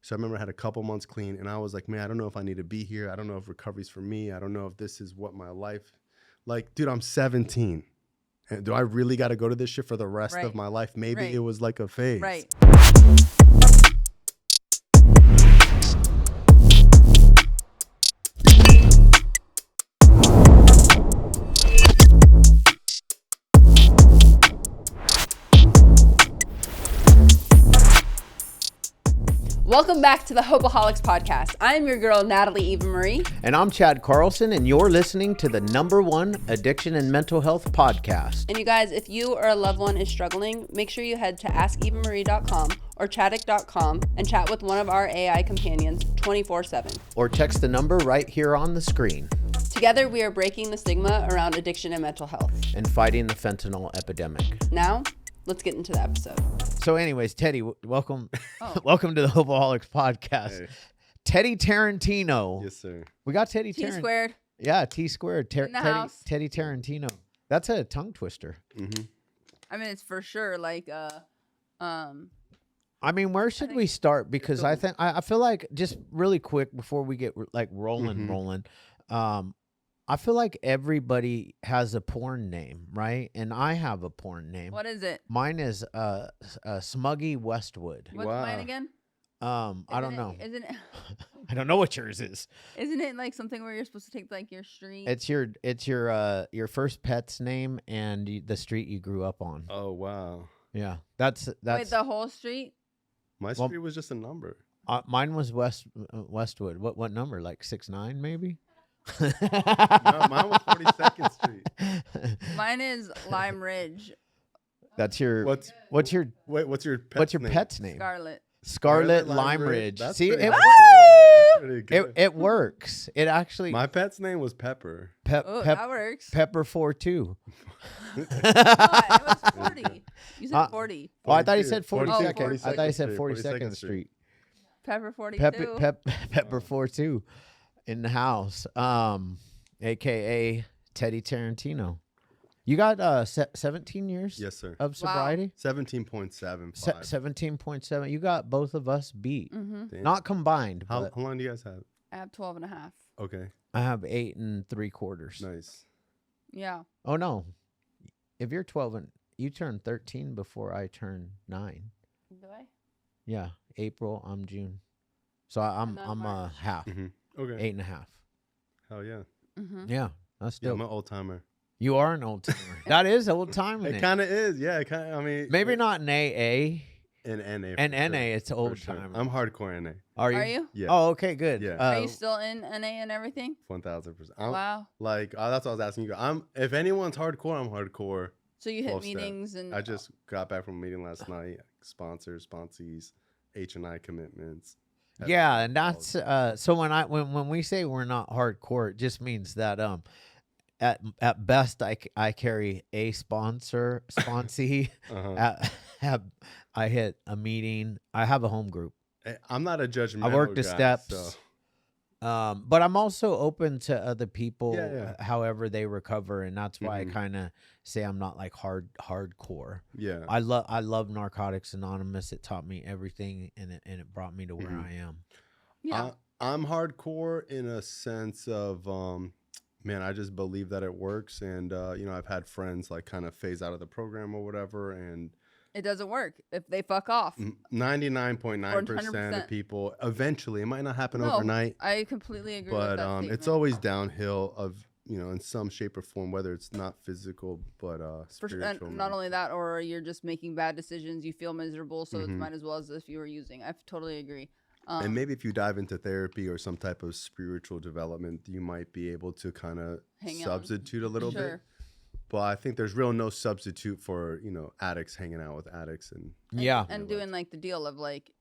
So I remember I had a couple months clean, and I was like, man, I don't know if I need to be here. I don't know if recovery's for me. I don't know if this is what my life, like, dude, I'm 17. And do I really got to go to this shit for the rest of my life? Maybe it was like a phase. Right. Welcome back to the Hopeaholics podcast. I'm your girl, Natalie Eva Marie. And I'm Chad Carlson, and you're listening to the #1 addiction and mental health podcast. And you guys, if you or a loved one is struggling, make sure you head to askevamarie.com or chaddick.com and chat with one of our AI companions 24/7. Or text the number right here on the screen. Together, we are breaking the stigma around addiction and mental health. And fighting the fentanyl epidemic. Now, let's get into the episode. So anyways, Teddy, welcome welcome to the Hopeaholics podcast. Hey. Teddy Tarantino. Yes, sir. We got Teddy T squared. Yeah, T squared. In the house. Teddy Tarantino. That's a tongue twister. Mm-hmm. I mean, it's for sure like I mean, where should we start? Because I feel like, just really quick before we get like rolling. I feel like everybody has a porn name, right? And I have a porn name. What is it? Mine is Smuggy Westwood. What's mine again? I don't know. Isn't it? I don't know what yours is. Isn't it like something where you're supposed to take like your street? It's your first pet's name and the street you grew up on. Oh wow. Yeah, that's Wait, the whole street? My street was just a number. Mine was Westwood. What number? Like 6'9" maybe. No, mine was 42nd Street. Mine is Lime Ridge. That's your what's your pet's name? Scarlet Lime Ridge. See, it works. It actually. My pet's name was Pepper. That works. Pepper 42. It was 40. You said 40. Oh, I thought he said 42nd. 42nd. I thought he said 42nd Street. Pepper 42. Pepper 42. In the house, aka Teddy Tarantino. You got 17 years? Yes, sir. Of sobriety? 17.75. 17.7. You got both of us beat. Mm-hmm. Not combined. How long do you guys have? I have 12 and a half. Okay. I have 8 3/4. Nice. Yeah. Oh no. If you're 12 and you turn 13 before I turn 9. Do I? Yeah. April, I'm June. So I'm half. Mm-hmm. Okay. 8.5. Hell yeah. Mm-hmm. Yeah. That's dope. Yeah, I'm an old timer. You are an old timer. That is old timer. It kind of is. Yeah. It kind of. I mean, maybe not in AA. In NA. And NA, it's old timer. I'm hardcore NA. Are you? Yeah. Oh, okay, good. Yeah. Are you still in NA and everything? 1000%. Wow. Like that's what I was asking you. If anyone's hardcore, I'm hardcore. So you hit meetings and. I just got back from a meeting last night. Sponsors, sponsees, H&I commitments. Yeah, and that's so when we say we're not hardcore, it just means that at best I carry a sponsee. I hit a meeting. I have a home group. I'm not a judgmental I work the guy, steps. So. But I'm also open to other people, however they recover, and that's why I kind of say I'm not like hardcore. Yeah, I love Narcotics Anonymous. It taught me everything, and it brought me to where I am. Yeah, I'm hardcore in a sense of man, I just believe that it works, and I've had friends like kind of phase out of the program or whatever, and it doesn't work if they fuck off. 99.9% of people eventually. It might not happen overnight. I completely agree. But with that statement. It's always downhill of in some shape or form, whether it's not physical but spiritual. And not only that, or you're just making bad decisions. You feel miserable, so it might as well as if you were using. I totally agree. And maybe if you dive into therapy or some type of spiritual development, you might be able to kind of substitute a little bit. But I think there's no substitute for, addicts hanging out with addicts and doing like the deal of like,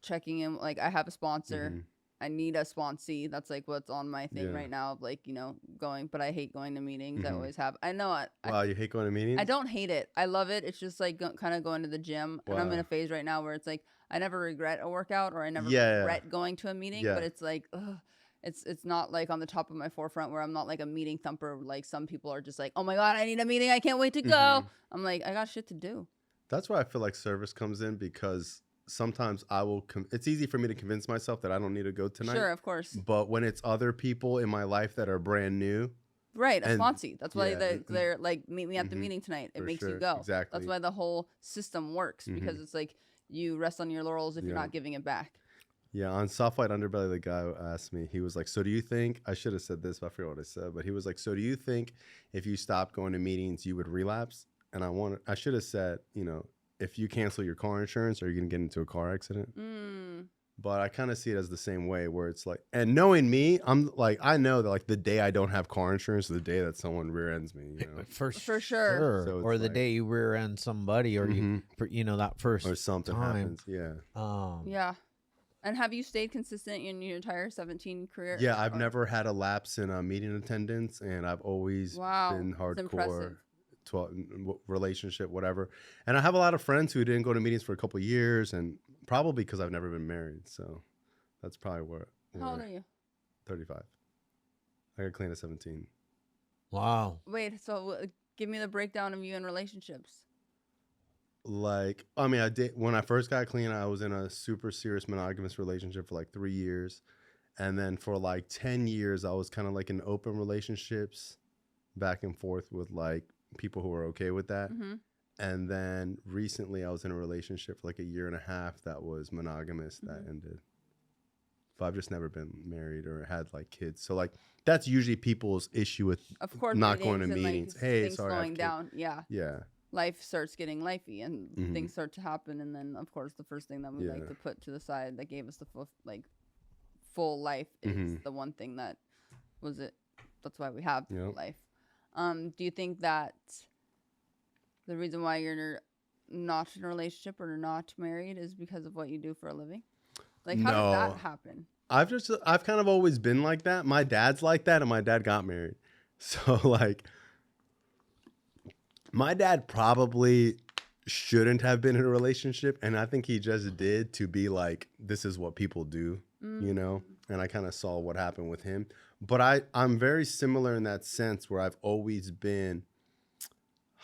checking in. Like I have a sponsor. I need a sponsee. That's like what's on my thing right now of like, going, but I hate going to meetings. I always have. I know it. Wow, you hate going to meetings? I don't hate it. I love it. It's just like kind of going to the gym. Wow. And I'm in a phase right now where it's like, I never regret a workout or I never regret going to a meeting, but it's like, ugh. It's not like on the top of my forefront where I'm not like a meeting thumper. Like some people are just like, oh my God, I need a meeting. I can't wait to go. I'm like, I got shit to do. That's where I feel like service comes in because sometimes I will, it's easy for me to convince myself that I don't need to go tonight. Sure, of course. But when it's other people in my life that are brand new. Right, a sponsee. That's why they're like, meet me at the meeting tonight. It makes you go. Exactly. That's why the whole system works, because it's like you rest on your laurels if you're not giving it back. Yeah, on Soft White Underbelly, the guy asked me, he was like, so do you think, I should have said this, but I forget what I said, but he was like, so do you think if you stopped going to meetings, you would relapse? And I should have said, you know, if you cancel your car insurance, are you going to get into a car accident? But I kind of see it as the same way, where it's like, and knowing me, I'm like, I know that like the day I don't have car insurance is the day that someone rear ends me, you know? For sure. So or the day you rear end somebody, or you know, that first or something time. happens. Yeah. Yeah. And have you stayed consistent in your entire 17 career? Yeah, I've never had a lapse in meeting attendance, and I've always been hardcore. 12 relationship, whatever. And I have a lot of friends who didn't go to meetings for a couple of years, and probably because I've never been married. So that's probably where. How old are you? 35. I got clean at 17. Wow. Wait, so give me the breakdown of you in relationships. Like, I mean, I did when I first got clean, I was in a super serious monogamous relationship for like 3 years. And then for like 10 years, I was kind of like in open relationships back and forth with like people who were okay with that. And then recently I was in a relationship for like 1.5 years that was monogamous that ended. But I've just never been married or had like kids. So like that's usually people's issue with not going to meetings. Like, hey, things sorry, slowing down. Yeah. Yeah. Life starts getting lifey and things start to happen, and then of course the first thing that we like to put to the side that gave us the full life is the one thing that was it. That's why we have life. Do you think that the reason why you're not in a relationship or not married is because of what you do for a living? Like, how did that happen? I've kind of always been like that. My dad's like that, and my dad got married. So like, my dad probably shouldn't have been in a relationship, and I think he just did to be like, this is what people do, you know? And I kind of saw what happened with him. But I'm very similar in that sense, where I've always been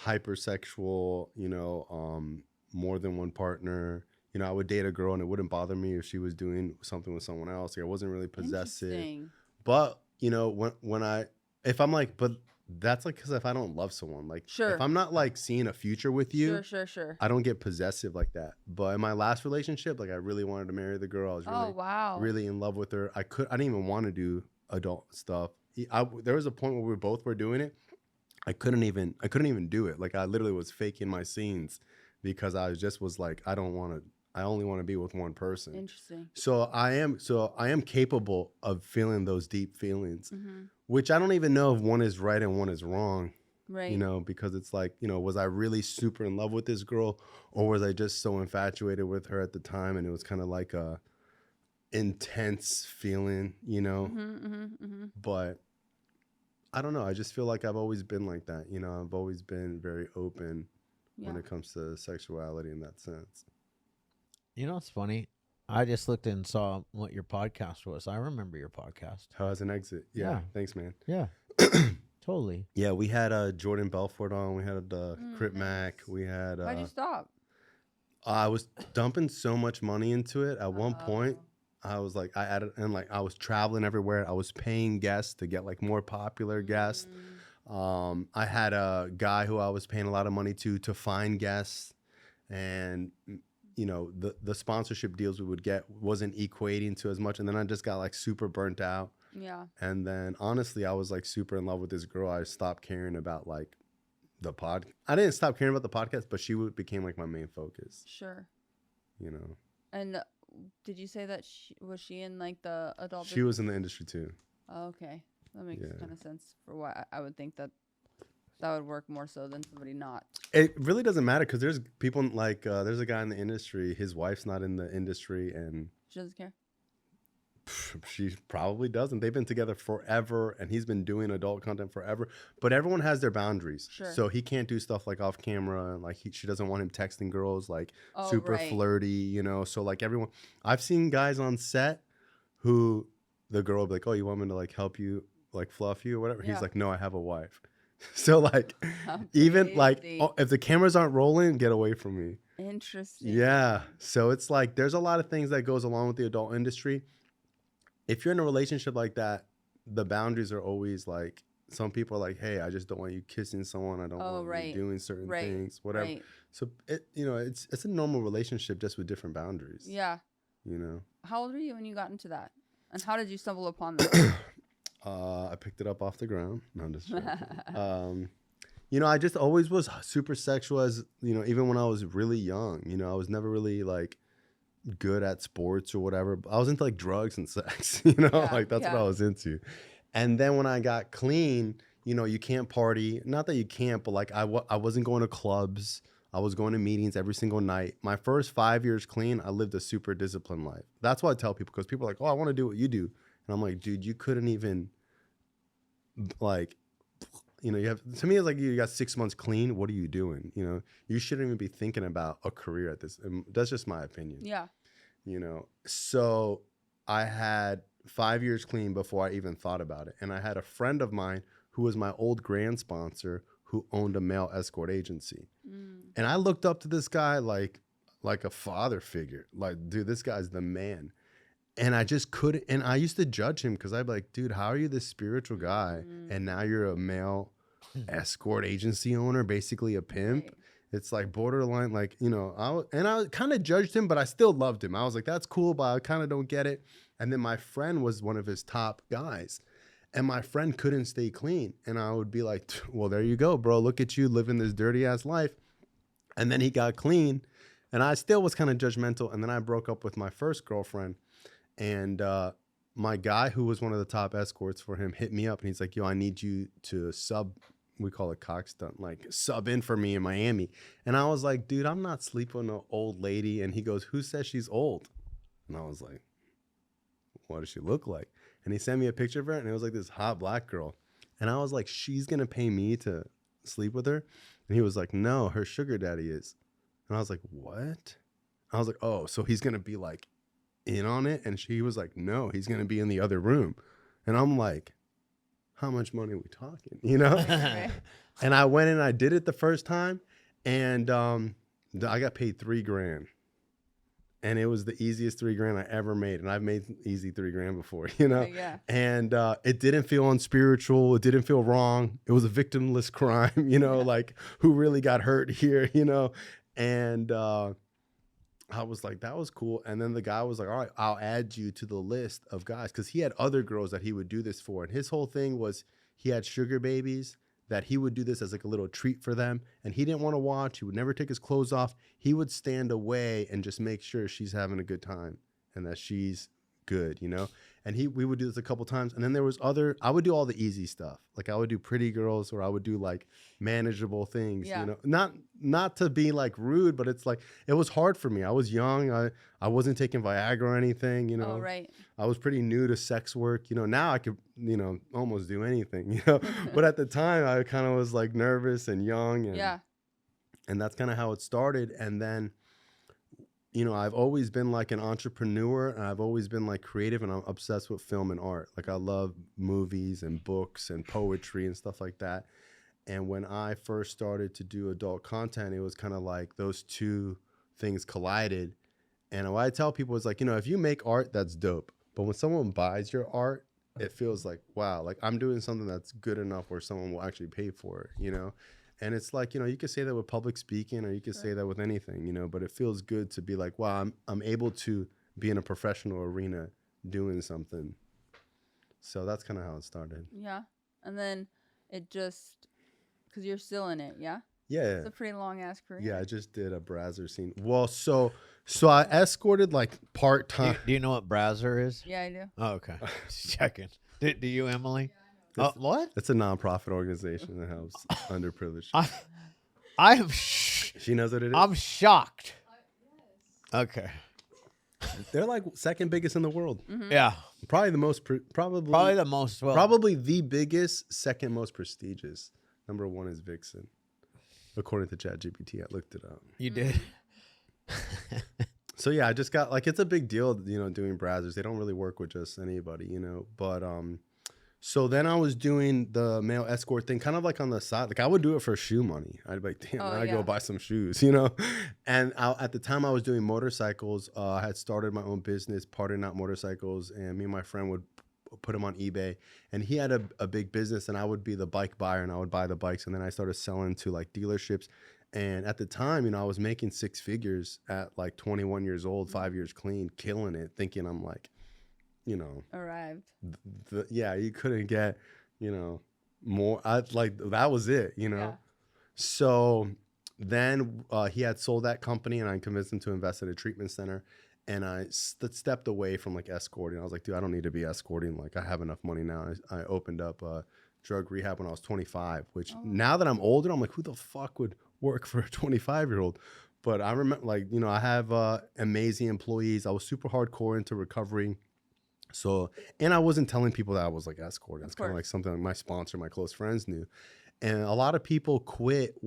hypersexual, you know, more than one partner. You know, I would date a girl and it wouldn't bother me if she was doing something with someone else. Like, I wasn't really possessive. But, you know, if I'm like, but that's like, because if I don't love someone, like, if I'm not like seeing a future with you, I don't get possessive like that. But in my last relationship, like, I really wanted to marry the girl. I was really in love with her. I didn't even want to do adult stuff. There was a point where we both were doing it. I couldn't even do it. Like, I literally was faking my scenes because I was like, I only want to be with one person. Interesting. So I am capable of feeling those deep feelings, which I don't even know if one is right and one is wrong. Right. You know, because it's like, you know, was I really super in love with this girl, or was I just so infatuated with her at the time, and it was kind of like a intense feeling, you know? But I don't know. I just feel like I've always been like that. You know, I've always been very open when it comes to sexuality in that sense. You know what's funny? I just looked and saw what your podcast was. I remember your podcast. How as an exit. Yeah. Thanks, man. Yeah. Totally. Yeah, we had Jordan Belfort on. We had Crip Mac. We had. Why'd you stop? I was dumping so much money into it. At one point, I was like, I was traveling everywhere. I was paying guests to get like more popular guests. I had a guy who I was paying a lot of money to find guests, and you know, the sponsorship deals we would get wasn't equating to as much. And then I just got like super burnt out. Yeah. And then honestly, I was like super in love with this girl. I stopped caring about like I didn't stop caring about the podcast, but she became like my main focus. Sure. You know. And did you say that was she in like the adult She was in the industry too. Oh, okay. That makes kind of sense for why I would think that would work more so than somebody not. It really doesn't matter, because there's people like there's a guy in the industry. His wife's not in the industry, and she doesn't care. She probably doesn't. They've been together forever, and he's been doing adult content forever. But everyone has their boundaries. Sure. So he can't do stuff like off camera, and like she doesn't want him texting girls like super flirty, you know. So like everyone, I've seen guys on set who the girl will be like, "Oh, you want me to like help you, like fluff you or whatever?" Yeah. He's like, "No, I have a wife." So like, even like, if the cameras aren't rolling, get away from me. Interesting. Yeah. So it's like there's a lot of things that goes along with the adult industry. If you're in a relationship like that, the boundaries are always like, some people are like, hey, I just don't want you kissing someone. I don't want you doing certain things, whatever. Right. So it's a normal relationship just with different boundaries. Yeah. How old were you when you got into that? And how did you stumble upon that? I picked it up off the ground. No, I'm just joking. I just always was super sexual as, even when I was really young. I was never really like good at sports or whatever. I was into like drugs and sex, like that's what I was into. And then when I got clean, you can't party. Not that you can't, but like I wasn't going to clubs. I was going to meetings every single night. My first 5 years clean, I lived a super disciplined life. That's what I tell people, because people are like, oh, I want to do what you do. And I'm like, dude, you couldn't even like, you have, to me, it's like you got 6 months clean. What are you doing? You shouldn't even be thinking about a career at this. And that's just my opinion. Yeah. So I had 5 years clean before I even thought about it. And I had a friend of mine who was my old grand sponsor who owned a male escort agency. And I looked up to this guy like a father figure. Like, dude, this guy's the man. And I just couldn't. And I used to judge him because I'd be like, dude, how are you this spiritual guy? And now you're a male escort agency owner, basically a pimp. Right. It's like borderline, like, I kind of judged him, but I still loved him. I was like, that's cool, but I kind of don't get it. And then my friend was one of his top guys. And my friend couldn't stay clean. And I would be like, well, there you go, bro. Look at you living this dirty ass life. And then he got clean. And I still was kind of judgmental. And then I broke up with my first girlfriend. And my guy, who was one of the top escorts for him, hit me up. And he's like, yo, I need you to sub. We call it cock stunt, like sub in for me in Miami. And I was like, dude, I'm not sleeping with an old lady. And he goes, who says she's old? And I was like, what does she look like? And he sent me a picture of her, and it was like this hot black girl. And I was like, she's going to pay me to sleep with her? And he was like, no, her sugar daddy is. And I was like, what? I was like, oh, so he's going to be like in on it? And she was like, no, he's going to be in the other room. And I'm like, how much money are we talking? And I went and I did it the first time. And I got paid $3,000. And it was the easiest $3,000 I ever made. And I've made easy $3,000 before, Yeah. And it didn't feel unspiritual. It didn't feel wrong. It was a victimless crime, like who really got hurt here, And I was like, that was cool. And then the guy was like, all right, I'll add you to the list of guys. Because he had other girls that he would do this for. And his whole thing was he had sugar babies that he would do this as like a little treat for them. And he didn't want to watch. He would never take his clothes off. He would stand away and just make sure she's having a good time and that she's good, And we would do this a couple times. And then there was I would do all the easy stuff. Like I would do pretty girls, or I would do like manageable things, not to be like rude, but it's like, it was hard for me. I was young. I wasn't taking Viagra or anything, Oh, right. I was pretty new to sex work. Now I could, almost do anything, but at the time I kind of was like nervous and young. And that's kind of how it started. And then, I've always been like an entrepreneur, and I've always been like creative, and I'm obsessed with film and art. Like I love movies and books and poetry and stuff like that. And when I first started to do adult content, it was kind of like those two things collided. And what I tell people is like, if you make art, that's dope. But when someone buys your art, it feels like, wow, like I'm doing something that's good enough where someone will actually pay for it, And it's like, you could say that with public speaking, or you could say that with anything, but it feels good to be like, wow, I'm able to be in a professional arena doing something. So that's kind of how it started. Yeah. And then it just, because you're still in it, yeah? Yeah. It's a pretty long-ass career. Yeah, I just did a Brazzer scene. Well, so I escorted like part-time. Do you know what Brazzer is? Yeah, I do. Oh, okay. Just checking. Do you, Emily? What? It's a nonprofit organization that helps underprivileged. I am. She knows what it is. I'm shocked. Okay. They're like second biggest in the world. Mm-hmm. Yeah. Probably the most. Probably the most. Well, probably the biggest. Second most prestigious. Number one is Vixen, according to ChatGPT. I looked it up. You did. So yeah, I just got like, it's a big deal, doing Brazzers. They don't really work with just anybody, but So then I was doing the male escort thing kind of like on the side. Like I would do it for shoe money. I'd be like, damn, I go buy some shoes, And at the time I was doing motorcycles. I had started my own business, parting out motorcycles. And me and my friend would put them on eBay. And he had a big business and I would be the bike buyer and I would buy the bikes. And then I started selling to like dealerships. And at the time, I was making 6 figures at like 21 years old, 5 years clean, killing it, thinking I'm like, arrived. You couldn't get, more. That was it, Yeah. So then he had sold that company and I convinced him to invest in a treatment center. And I stepped away from like escorting. I was like, dude, I don't need to be escorting. Like I have enough money now. I opened up drug rehab when I was 25, which now that I'm older, I'm like, who the fuck would work for a 25-year-old? But I remember I have amazing employees. I was super hardcore into recovery. So, and I wasn't telling people that I was like escorting. It's kind of like something like my sponsor, my close friends knew. And a lot of people quit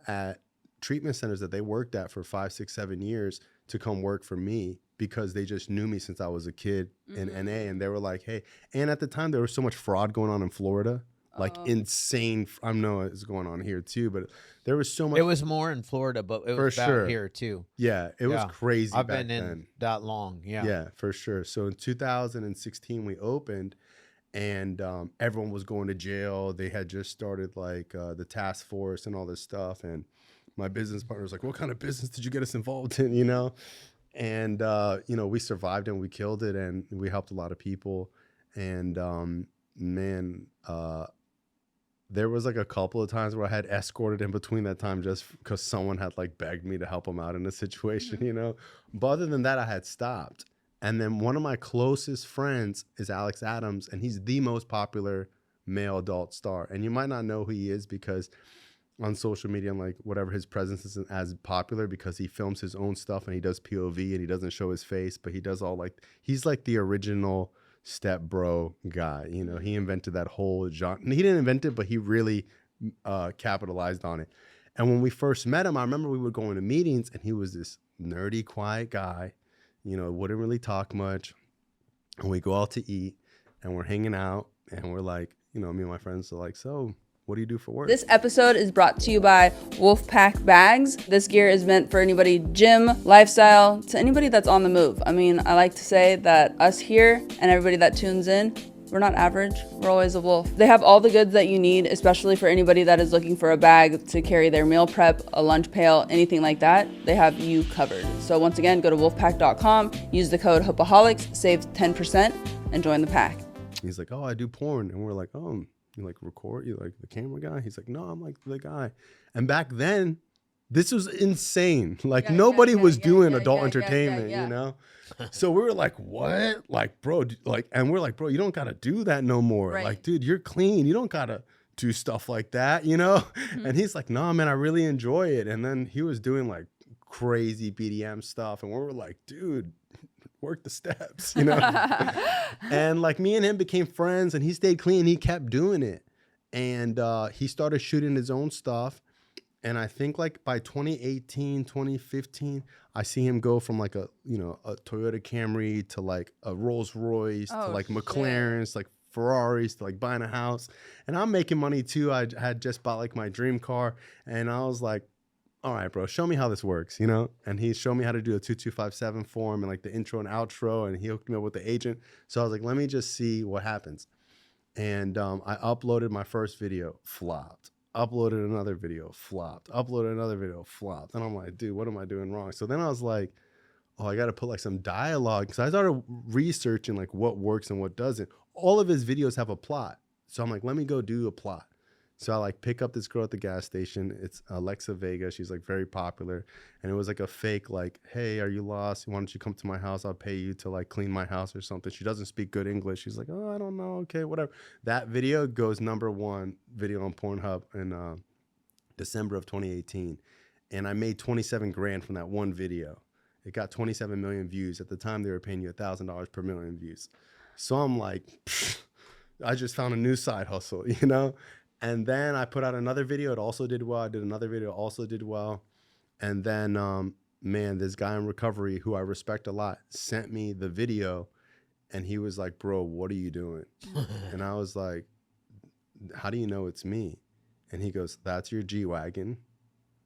at treatment centers that they worked at for 5, 6, 7 years to come work for me because they just knew me since I was a kid in NA. And they were like, hey, and at the time there was so much fraud going on in Florida. Like insane. I know it's going on here too, but there was so much. It was more in Florida, but it was bad here too. Yeah, it was crazy. I've been in that long. Yeah. Yeah, for sure. So in 2016 we opened, and everyone was going to jail. They had just started like the task force and all this stuff. And my business partner was like, "What kind of business did you get us involved in?" And we survived and we killed it, and we helped a lot of people. And there was like a couple of times where I had escorted in between that time just because someone had like begged me to help them out in a situation, But other than that, I had stopped. And then one of my closest friends is Alex Adams, and he's the most popular male adult star. And you might not know who he is because on social media and like whatever, his presence isn't as popular because he films his own stuff and he does POV and he doesn't show his face, but he does he's like the original step bro guy. He invented that whole genre. He didn't invent it, but he really capitalized on it. And when we first met him, I remember we would go into meetings and he was this nerdy, quiet guy, wouldn't really talk much. And we go out to eat and we're hanging out and we're like, me and my friends are like, so what do you do for work? This episode is brought to you by Wolfpack Bags. This gear is meant for anybody gym, lifestyle, to anybody that's on the move. I mean, I like to say that us here and everybody that tunes in, we're not average. We're always a wolf. They have all the goods that you need, especially for anybody that is looking for a bag to carry their meal prep, a lunch pail, anything like that. They have you covered. So once again, go to wolfpack.com, use the code Hopeaholics, save 10%, and join the pack. He's like, oh, I do porn. And we're like, oh, you like record? You like the camera guy? He's like, no, I'm like the guy. And back then, this was insane. Like nobody was doing adult entertainment, So we were like, what? Like, bro, and we're like, bro, you don't got to do that no more. Right. Like, dude, you're clean. You don't got to do stuff like that, And he's like, nah, man, I really enjoy it. And then he was doing like crazy BDM stuff. And we were like, dude, work the steps, And like me and him became friends and he stayed clean. He kept doing it. And he started shooting his own stuff. And I think like by 2018, 2015, I see him go from like a Toyota Camry to like a Rolls Royce to like McLarens, like Ferraris, to like buying a house. And I'm making money too. I had just bought like my dream car. And I was like, all right, bro, show me how this works, And he showed me how to do a 2257 form and like the intro and outro. And he hooked me up with the agent. So I was like, let me just see what happens. And I uploaded my first video, flopped. Uploaded another video, flopped. Uploaded another video, flopped. And I'm like, dude, what am I doing wrong? So then I was like, oh, I got to put like some dialogue. So I started researching like what works and what doesn't. All of his videos have a plot. So I'm like, let me go do a plot. So I like pick up this girl at the gas station. It's Alexa Vega. She's like very popular. And it was like a fake like, hey, are you lost? Why don't you come to my house? I'll pay you to like clean my house or something. She doesn't speak good English. She's like, oh, I don't know. Okay, whatever. That video goes #1 video on Pornhub in December of 2018. And I made 27 grand from that one video. It got 27 million views. At the time, they were paying you $1,000 per million views. So I'm like, I just found a new side hustle, And then I put out another video. It also did well. I did another video. Also did well. And then, this guy in recovery who I respect a lot sent me the video. And he was like, bro, what are you doing? And I was like, how do you know it's me? And he goes, that's your G-Wagon.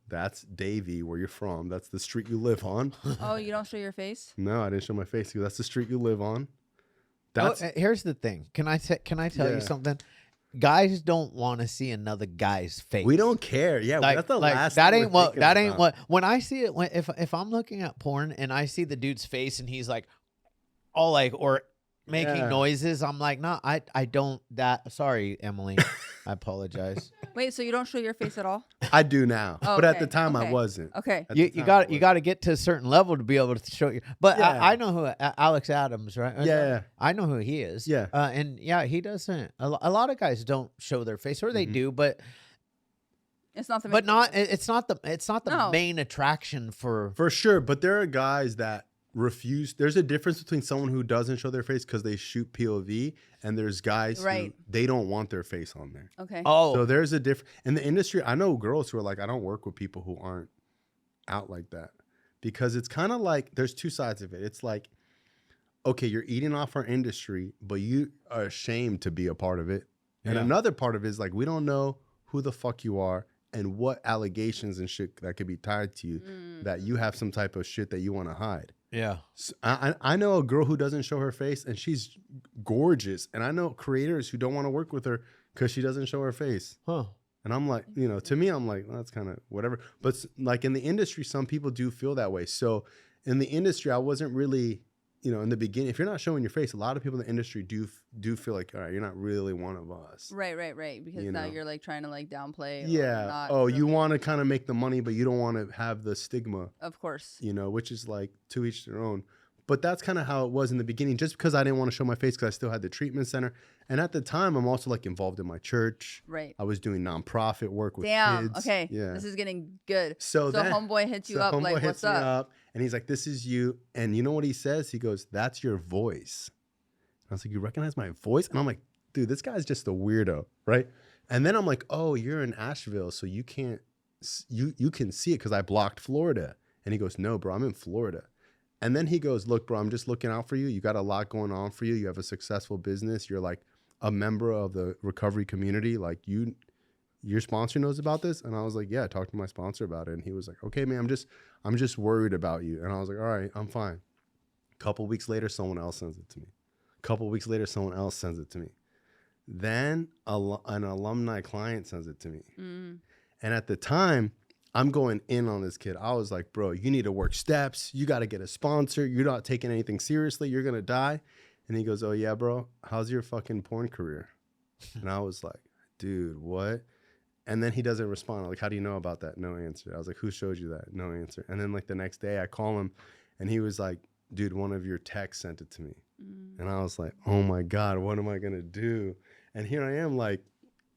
That's Davie, where you're from. That's the street you live on. Oh, you don't show your face? No, I didn't show my face. He goes, that's the street you live on. That's here's the thing. Can I tell you something? Guys don't want to see another guy's face. We don't care. Yeah, like, that's the like, last. That ain't what. That ain't what. When I see it, if I'm looking at porn and I see the dude's face and he's like, all like or making noises, I'm like, no, I don't. That sorry, Emily, I apologize. Wait, so you don't show your face at all? I do now, oh, but at the time I wasn't. Okay, you got to get to a certain level to be able to show you. But I know who Alex Adams, right? Yeah, I know who he is. Yeah, and he doesn't. A lot of guys don't show their face, or they do, but it's not the. It's not the main attraction for sure. But there are guys that refuse. There's a difference between someone who doesn't show their face because they shoot POV, and there's guys who they don't want their face on there. Okay. Oh, so there's a difference in the industry. I know girls who are like, I don't work with people who aren't out like that, because it's kind of like there's two sides of it. It's like, okay, you're eating off our industry, but you are ashamed to be a part of it. And another part of it is like, we don't know who the fuck you are and what allegations and shit that could be tied to you, that you have some type of shit that you want to hide. Yeah. So I know a girl who doesn't show her face and she's gorgeous. And I know creators who don't want to work with her because she doesn't show her face. Huh. And I'm like, to me, I'm like, well, that's kind of whatever. But like in the industry, some people do feel that way. So in the industry, I wasn't really, in the beginning, if you're not showing your face, a lot of people in the industry do feel like, all right, you're not really one of us. Right. Because now you're like trying to like downplay. Yeah. Not really. You You want to kind of make the money, but you don't want to have the stigma. Of course. Which is like to each their own. But that's kind of how it was in the beginning, just because I didn't want to show my face because I still had the treatment center. And at the time, I'm also like involved in my church. Right. I was doing nonprofit work with kids. Okay. Yeah. This is getting good. So homeboy hits you up like, what's up? And he's like, this is you. And you know what he says? He goes, that's your voice. And I was like, you recognize my voice? And I'm like, dude, this guy's just a weirdo, right? And then I'm like, oh, you're in Asheville, so you can't, you can see it because I blocked Florida. And he goes, no, bro, I'm in Florida. And then he goes, look, bro, I'm just looking out for you. You got a lot going on for you. You have a successful business. You're like a member of the recovery community. Like your sponsor knows about this? And I was like, yeah, talk to my sponsor about it. And he was like, okay, man, I'm just worried about you. And I was like, all right, I'm fine. A couple weeks later, someone else sends it to me. A couple weeks later, someone else sends it to me. Then an alumni client sends it to me. And at the time, I'm going in on this kid. I was like, bro, you need to work steps. You got to get a sponsor. You're not taking anything seriously. You're going to die. And he goes, oh, yeah, bro, how's your fucking porn career? And I was like, dude, what? And then he doesn't respond. I'm like, how do you know about that? No answer. I was like, who showed you that? No answer. And then like the next day I call him and he was like, dude, one of your techs sent it to me. And I was like, oh my God, what am I going to do? And here I am like,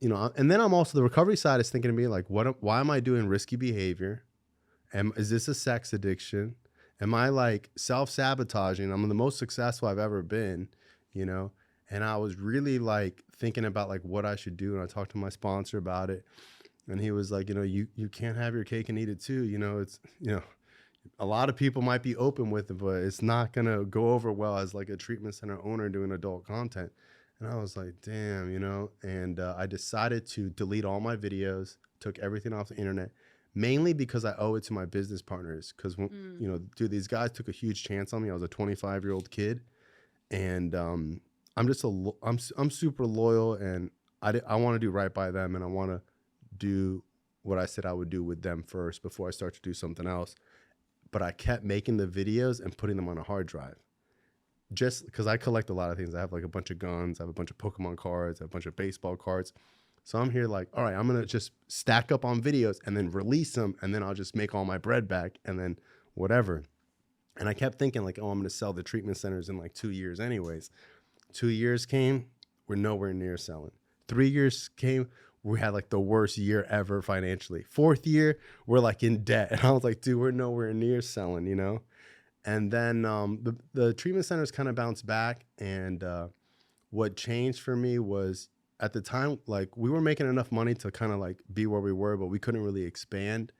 and then I'm also, the recovery side is thinking to me like, why am I doing risky behavior? Is this a sex addiction? Am I like self-sabotaging? I'm the most successful I've ever been, And I was really like thinking about like what I should do. And I talked to my sponsor about it. And he was like, you can't have your cake and eat it too. It's, a lot of people might be open with it, but it's not going to go over well as like a treatment center owner doing adult content. And I was like, damn, and I decided to delete all my videos, took everything off the internet, mainly because I owe it to my business partners. Because, dude, these guys took a huge chance on me. I was a 25-year-old kid. And I'm super loyal, and I want to do right by them, and I want to do what I said I would do with them first before I start to do something else. But I kept making the videos and putting them on a hard drive. Just because I collect a lot of things. I have like a bunch of guns. I have a bunch of Pokemon cards. I have a bunch of baseball cards. So I'm here like, all right, I'm going to just stack up on videos and then release them. And then I'll just make all my bread back and then whatever. And I kept thinking like, oh, I'm going to sell the treatment centers in like 2 years anyways. 2 years came. We're nowhere near selling. 3 years came. We had like the worst year ever financially. 4th year, we're like in debt. And I was like, dude, we're nowhere near selling, And then the treatment centers kind of bounced back. And what changed for me was at the time, like we were making enough money to kind of like be where we were, but we couldn't really expand.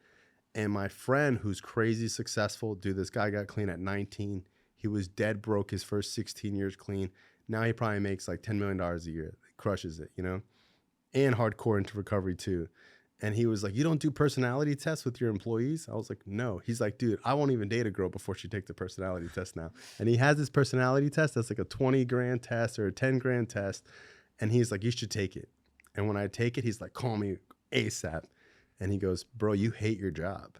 And my friend who's crazy successful, dude, this guy got clean at 19. He was dead broke his first 16 years clean. Now he probably makes like $10 million a year. Crushes it, you know, and hardcore into recovery too. And he was like, you don't do personality tests with your employees? I was like, no. He's like, dude, I won't even date a girl before she takes the personality test now. And he has this personality test that's like a 20 grand test or a 10 grand test. And he's like, you should take it. And when I take it, he's like, call me ASAP. And he goes, bro, you hate your job.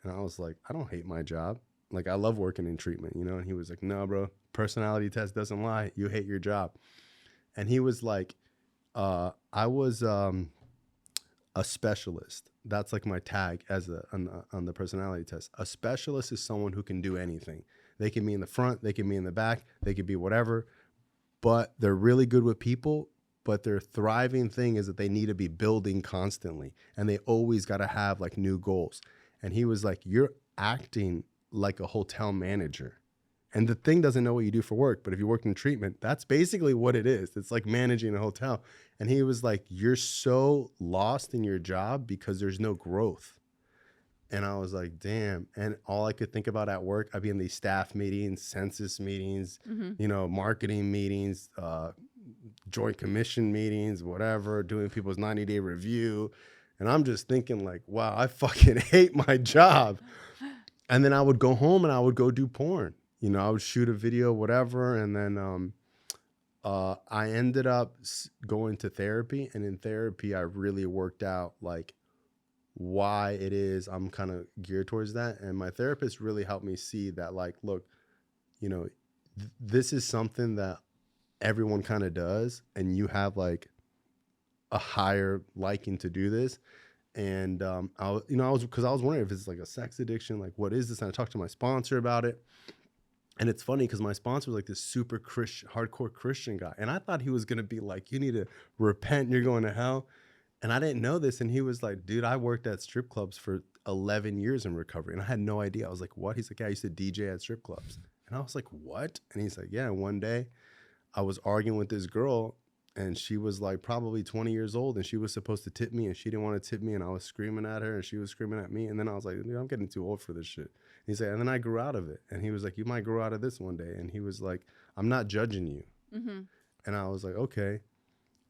And I was like, I don't hate my job. Like, I love working in treatment, you know? And he was like, no, bro, personality test doesn't lie. You hate your job. And he was like, I was a specialist. That's like my tag as on the personality test. A specialist is someone who can do anything. They can be in the front, they can be in the back, they could be whatever, but they're really good with people. But their thriving thing is that they need to be building constantly, and they always got to have like new goals. And he was like, you're acting like a hotel manager. And the thing doesn't know what you do for work, but if you work in treatment, that's basically what it is. It's like managing a hotel. And he was like, you're so lost in your job because there's no growth. And I was like, damn. And all I could think about at work, I'd be in these staff meetings, census meetings, you know, marketing meetings, joint commission meetings, whatever, doing people's 90-day review. And I'm just thinking like, wow, I fucking hate my job. And then I would go home and I would go do porn. You know, I would shoot a video, whatever. And then I ended up going to therapy. And in therapy, I really worked out like why it is I'm kind of geared towards that. And my therapist really helped me see that, like, look, you know, this is something that everyone kind of does. And you have like a higher liking to do this. And I was wondering if it's like a sex addiction, like what is this? And I talked to my sponsor about it. And it's funny because my sponsor was like this super hardcore Christian guy. And I thought he was going to be like, you need to repent, you're going to hell. And I didn't know this. And he was like, dude, I worked at strip clubs for 11 years in recovery. And I had no idea. I was like, what? He's like, yeah, I used to DJ at strip clubs. And I was like, what? And he's like, yeah. And one day I was arguing with this girl, and she was like probably 20 years old, and she was supposed to tip me, and she didn't want to tip me. And I was screaming at her, and she was screaming at me. And then I was like, dude, I'm getting too old for this shit. He's like, and then I grew out of it. And he was like, you might grow out of this one day. And he was like, I'm not judging you. Mm-hmm. And I was like, okay.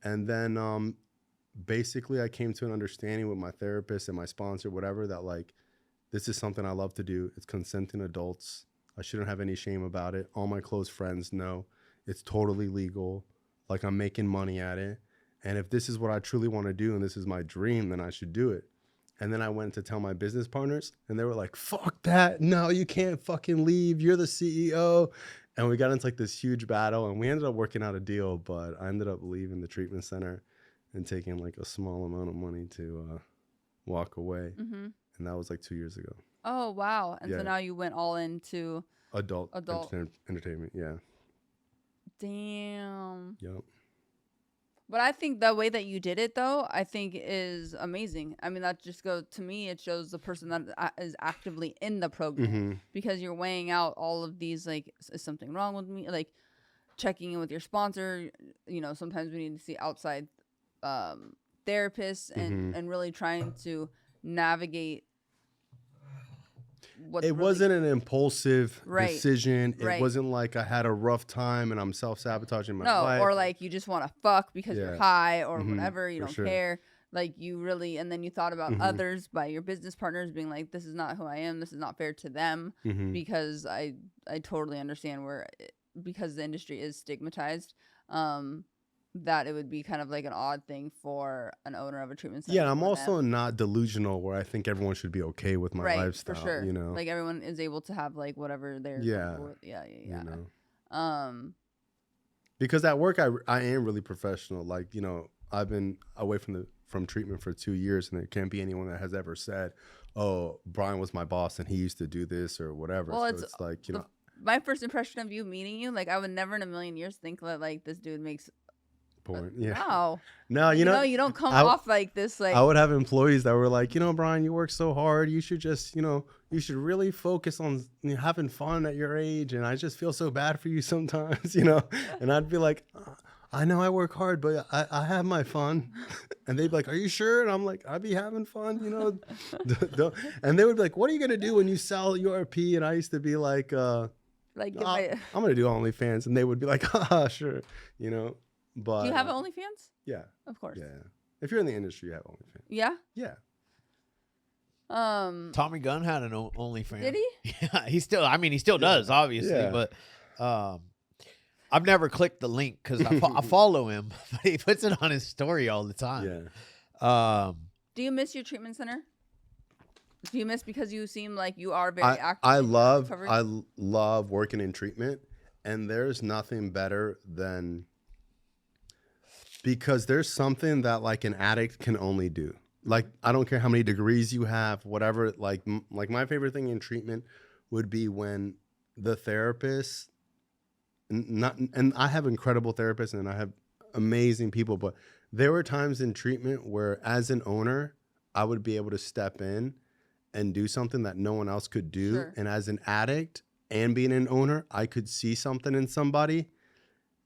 And then basically I came to an understanding with my therapist and my sponsor, whatever, that like, this is something I love to do. It's consenting adults. I shouldn't have any shame about it. All my close friends know it's totally legal. Like, I'm making money at it. And if this is what I truly want to do and this is my dream, then I should do it. And then I went to tell my business partners, and they were like, fuck that. No, you can't fucking leave. You're the CEO. And we got into like this huge battle, and we ended up working out a deal, but I ended up leaving the treatment center and taking like a small amount of money to walk away. Mm-hmm. And that was like 2 years ago. Oh, wow. And so now you went all into adult entertainment. Yeah. Damn. Yep. But I think the way that you did it, though, I think is amazing. I mean, that just goes, to me, it shows the person that is actively in the program, mm-hmm. because you're weighing out all of these, like, is something wrong with me? Like, checking in with your sponsor. You know, sometimes we need to see outside therapists and, and really trying to navigate. It wasn't an impulsive decision. It wasn't like I had a rough time and I'm self-sabotaging my life. Or like you just want to fuck because you're high or whatever. You don't care. Like you really, and then you thought about others by your business partners being like, this is not who I am. This is not fair to them, because I totally understand because the industry is stigmatized. That it would be kind of like an odd thing for an owner of a treatment center. Yeah, I'm also not delusional where I think everyone should be okay with my lifestyle. For sure. You know, like everyone is able to have like whatever they're with. Yeah. You know? Because at work I am really professional. Like, you know, I've been away from treatment for 2 years, and there can't be anyone that has ever said, "Oh, Brian was my boss and he used to do this" or whatever. Well, so it's like, you know, my first impression of you meeting you, like I would never in a million years think that like this dude makes porn. Yeah. No, you know, you don't come off like this. Like, I would have employees that were like, you know, Brian, you work so hard. You should just, you know, you should really focus on having fun at your age. And I just feel so bad for you sometimes, you know. And I'd be like, I know I work hard, but I have my fun. And they'd be like, are you sure? And I'm like, I'd be having fun, you know. And they would be like, what are you gonna do when you sell URP? And I used to be like, Like, no, I'm gonna do OnlyFans, and they would be like, sure, you know. But do you have OnlyFans? Yeah, of course. Yeah, if you're in the industry, you have OnlyFans. Yeah. Yeah. Tommy Gunn had an OnlyFans. Did he? Yeah, he still does, obviously, but I've never clicked the link because I follow him, but he puts it on his story all the time. Yeah. Do you miss your treatment center? Do you miss because you seem like you are very active? I love working in treatment, and there's nothing better than, because there's something that like an addict can only do. Like, I don't care how many degrees you have, whatever. Like my favorite thing in treatment would be when the therapist, and I have incredible therapists and I have amazing people, but there were times in treatment where, as an owner, I would be able to step in and do something that no one else could do. Sure. And as an addict and being an owner, I could see something in somebody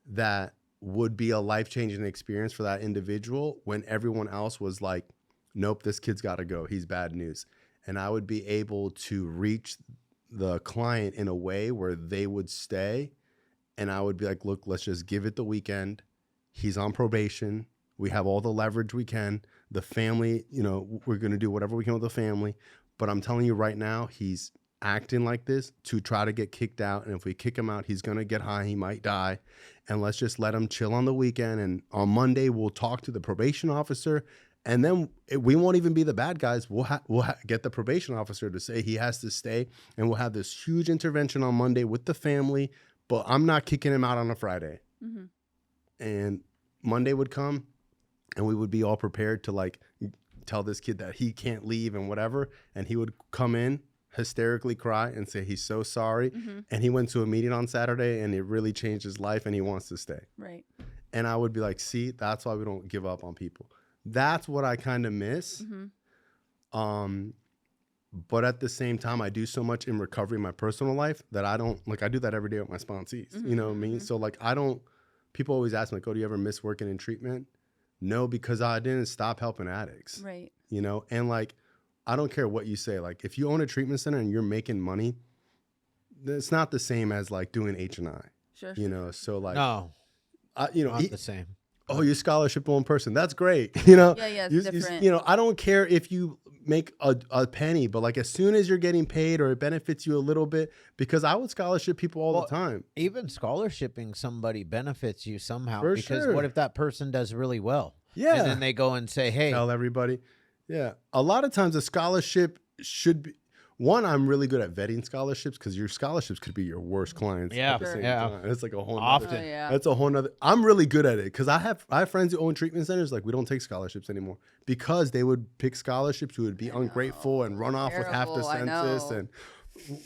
that would be a life-changing experience for that individual when everyone else was like, nope, this kid's got to go. He's bad news. And I would be able to reach the client in a way where they would stay. And I would be like, look, let's just give it the weekend. He's on probation. We have all the leverage we can. The family, you know, we're going to do whatever we can with the family. But I'm telling you right now, he's acting like this to try to get kicked out. And if we kick him out, he's going to get high. He might die. And let's just let him chill on the weekend. And on Monday, we'll talk to the probation officer. And then we won't even be the bad guys. We'll get the probation officer to say he has to stay. And we'll have this huge intervention on Monday with the family. But I'm not kicking him out on a Friday. Mm-hmm. And Monday would come, and we would be all prepared to like tell this kid that he can't leave and whatever. And he would come in, hysterically cry and say he's so sorry. Mm-hmm. And he went to a meeting on Saturday and it really changed his life and he wants to stay. Right. And I would be like, see, that's why we don't give up on people. That's what I kind of miss. Mm-hmm. But at the same time, I do so much in recovery in my personal life that I don't, like, I do that every day with my sponsees. Mm-hmm. You know what I mean? Mm-hmm. So like, people always ask me like, oh, do you ever miss working in treatment? No, because I didn't stop helping addicts. Right. You know, and like, I don't care what you say. Like, if you own a treatment center and you're making money, it's not the same as like doing H&I. Sure. You know, so like, no, you know, not the same. Oh, you scholarship one person. That's great. You know, yeah, it's different. You know, I don't care if you make a penny, but like as soon as you're getting paid or it benefits you a little bit, because I would scholarship people all the time. Even scholarshiping somebody benefits you somehow. For because sure. What if that person does really well? Yeah. And then they go and say, hey. Tell everybody. Yeah. A lot of times a scholarship should be, one, I'm really good at vetting scholarships because your scholarships could be your worst clients. Yeah. At the same time. It's like a whole often. Nother, that's a whole nother. I'm really good at it because I have friends who own treatment centers. Like, we don't take scholarships anymore because they would pick scholarships who would be ungrateful and run off with half the census and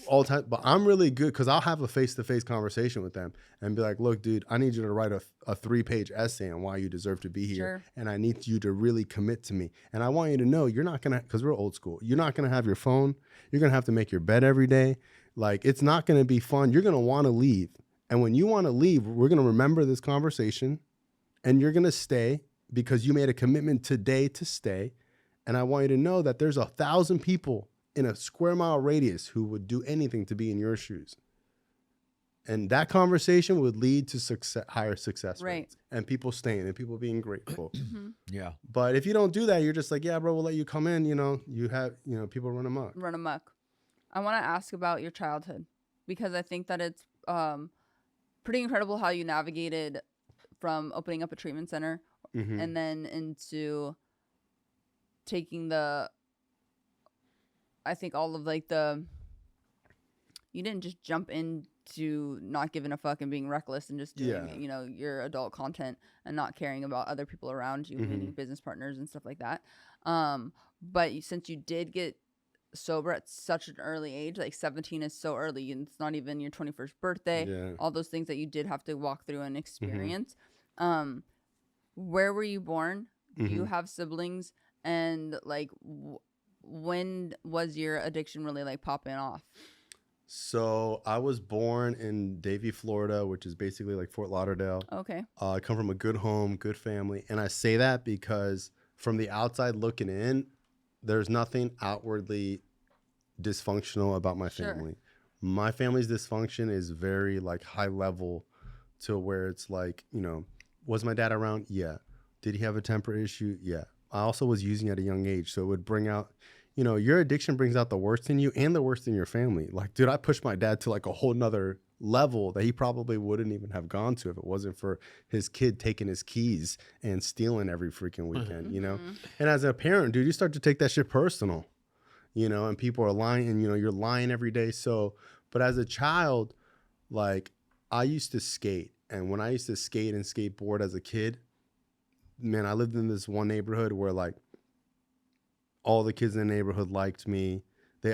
all time. But I'm really good because I'll have a face-to-face conversation with them and be like, look, dude, I need you to write a 3-page essay on why you deserve to be here. Sure. And I need you to really commit to me. And I want you to know you're not going to, because we're old school, you're not going to have your phone. You're going to have to make your bed every day. Like, it's not going to be fun. You're going to want to leave. And when you want to leave, we're going to remember this conversation and you're going to stay because you made a commitment today to stay. And I want you to know that there's 1,000 people in a square mile radius who would do anything to be in your shoes. And that conversation would lead to higher success rates and people staying and people being grateful. Mm-hmm. Yeah. But if you don't do that, you're just like, yeah, bro, we'll let you come in. You know, you have, you know, people run amok. I want to ask about your childhood because I think that it's pretty incredible how you navigated from opening up a treatment center and then into taking I think all of like you didn't just jump into not giving a fuck and being reckless and just doing, you know, your adult content and not caring about other people around you, meaning business partners and stuff like that. But since you did get sober at such an early age, like 17 is so early and it's not even your 21st birthday, all those things that you did have to walk through and experience. Where were you born? Do you have siblings? And like, when was your addiction really like popping off? So I was born in Davie, Florida, which is basically like Fort Lauderdale. Okay. I come from a good home, good family. And I say that because from the outside looking in, there's nothing outwardly dysfunctional about my family. My family's dysfunction is very like high level to where it's like, you know, was my dad around? Yeah. Did he have a temper issue? Yeah. I also was using at a young age. So it would bring out, you know, your addiction brings out the worst in you and the worst in your family. Like, dude, I pushed my dad to like a whole nother level that he probably wouldn't even have gone to if it wasn't for his kid taking his keys and stealing every freaking weekend, you know? And as a parent, dude, you start to take that shit personal, you know, and people are lying and, you know, you're lying every day. So, but as a child, like I used to skate. And when I used to skate and skateboard as a kid, man, I lived in this one neighborhood where like all the kids in the neighborhood liked me.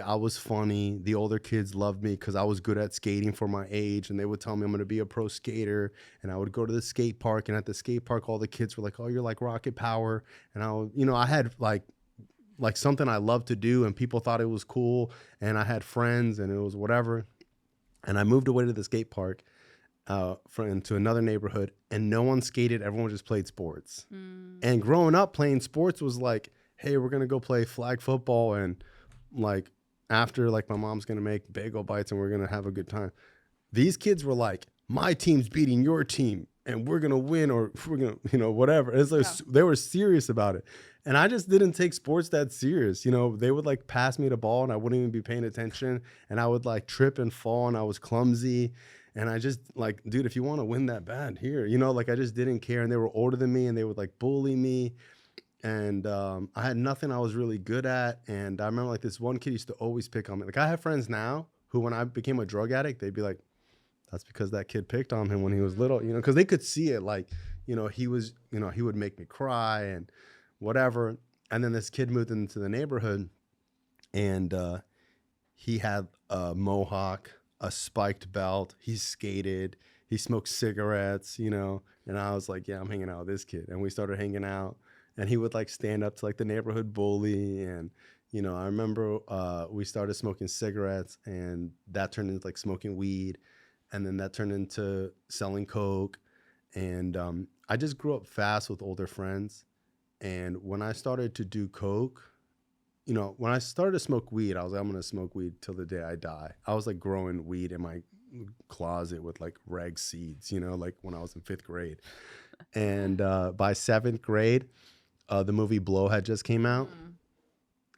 I was funny. The older kids loved me because I was good at skating for my age. And they would tell me I'm going to be a pro skater. And I would go to the skate park. And at the skate park, all the kids were like, oh, you're like Rocket Power. And I would, you know, I had like something I loved to do. And people thought it was cool. And I had friends and it was whatever. And I moved away to the skate park into another neighborhood. And no one skated. Everyone just played sports. And growing up playing sports was like, hey, we're going to go play flag football. And like, after like my mom's gonna make bagel bites and we're gonna have a good time. These kids were like, my team's beating your team and we're gonna win, or we're gonna, you know, whatever. It's like they were serious about it. And I just didn't take sports that serious. You know, they would like pass me the ball and I wouldn't even be paying attention. And I would like trip and fall and I was clumsy. And I just like, dude, if you want to win that bad, here, you know, like I just didn't care. And they were older than me and they would like bully me. And I had nothing I was really good at. And I remember like this one kid used to always pick on me. Like I have friends now who, when I became a drug addict, they'd be like, that's because that kid picked on him when he was little, you know, because they could see it. Like, you know, he was, you know, he would make me cry and whatever. And then this kid moved into the neighborhood and he had a mohawk, a spiked belt. He skated, he smoked cigarettes, you know, and I was like, yeah, I'm hanging out with this kid. And we started hanging out. And he would like stand up to like the neighborhood bully. And, you know, I remember we started smoking cigarettes and that turned into like smoking weed. And then that turned into selling coke. And I just grew up fast with older friends. And when I started to do coke, you know, when I started to smoke weed, I was like, I'm going to smoke weed till the day I die. I was like growing weed in my closet with like reg seeds, you know, like when I was in 5th grade. And by 7th grade, the movie Blow had just came out,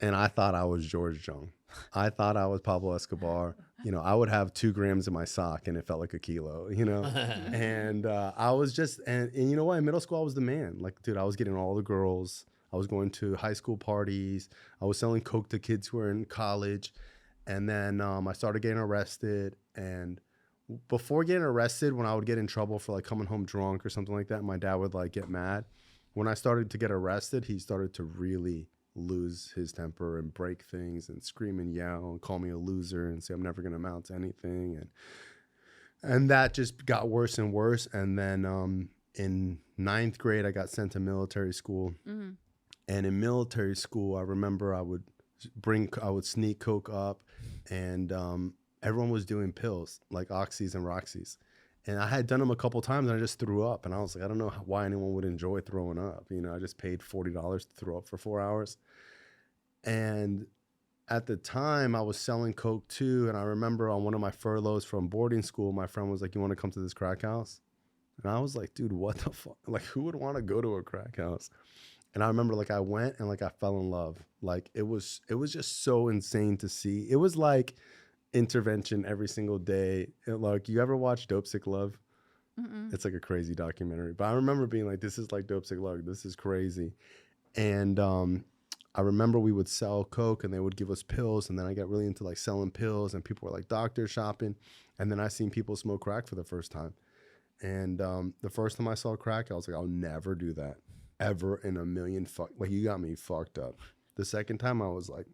and I thought I was George Jung. I thought I was Pablo Escobar. You know, I would have 2 grams in my sock, and it felt like a kilo, you know? And I was just, and you know what? In middle school, I was the man. Like, dude, I was getting all the girls. I was going to high school parties. I was selling coke to kids who were in college. And then I started getting arrested. And before getting arrested, when I would get in trouble for like coming home drunk or something like that, my dad would like get mad. When I started to get arrested, he started to really lose his temper and break things and scream and yell and call me a loser and say I'm never going to amount to anything. And that just got worse and worse. And then in 9th grade, I got sent to military school. And in military school, I remember I would sneak coke up, and everyone was doing pills like Oxys and Roxys. And I had done them a couple times and I just threw up. And I was like, I don't know why anyone would enjoy throwing up. You know, I just paid $40 to throw up for 4 hours. And at the time I was selling coke too. And I remember on one of my furloughs from boarding school, my friend was like, you want to come to this crack house? And I was like, dude, what the fuck? Like, who would want to go to a crack house? And I remember like I went and like I fell in love. Like it was just so insane to see. It was like intervention every single day. Like, you ever watch Dope Sick Love? It's like a crazy documentary, but I remember being like, this is like Dope Sick Love, this is crazy. And I remember we would sell coke and they would give us pills, and then I got really into like selling pills, and people were like doctor shopping. And then I seen people smoke crack for the first time. And the first time I saw crack, I was like, I'll never do that ever in a million like, you got me fucked up. The second time I was like,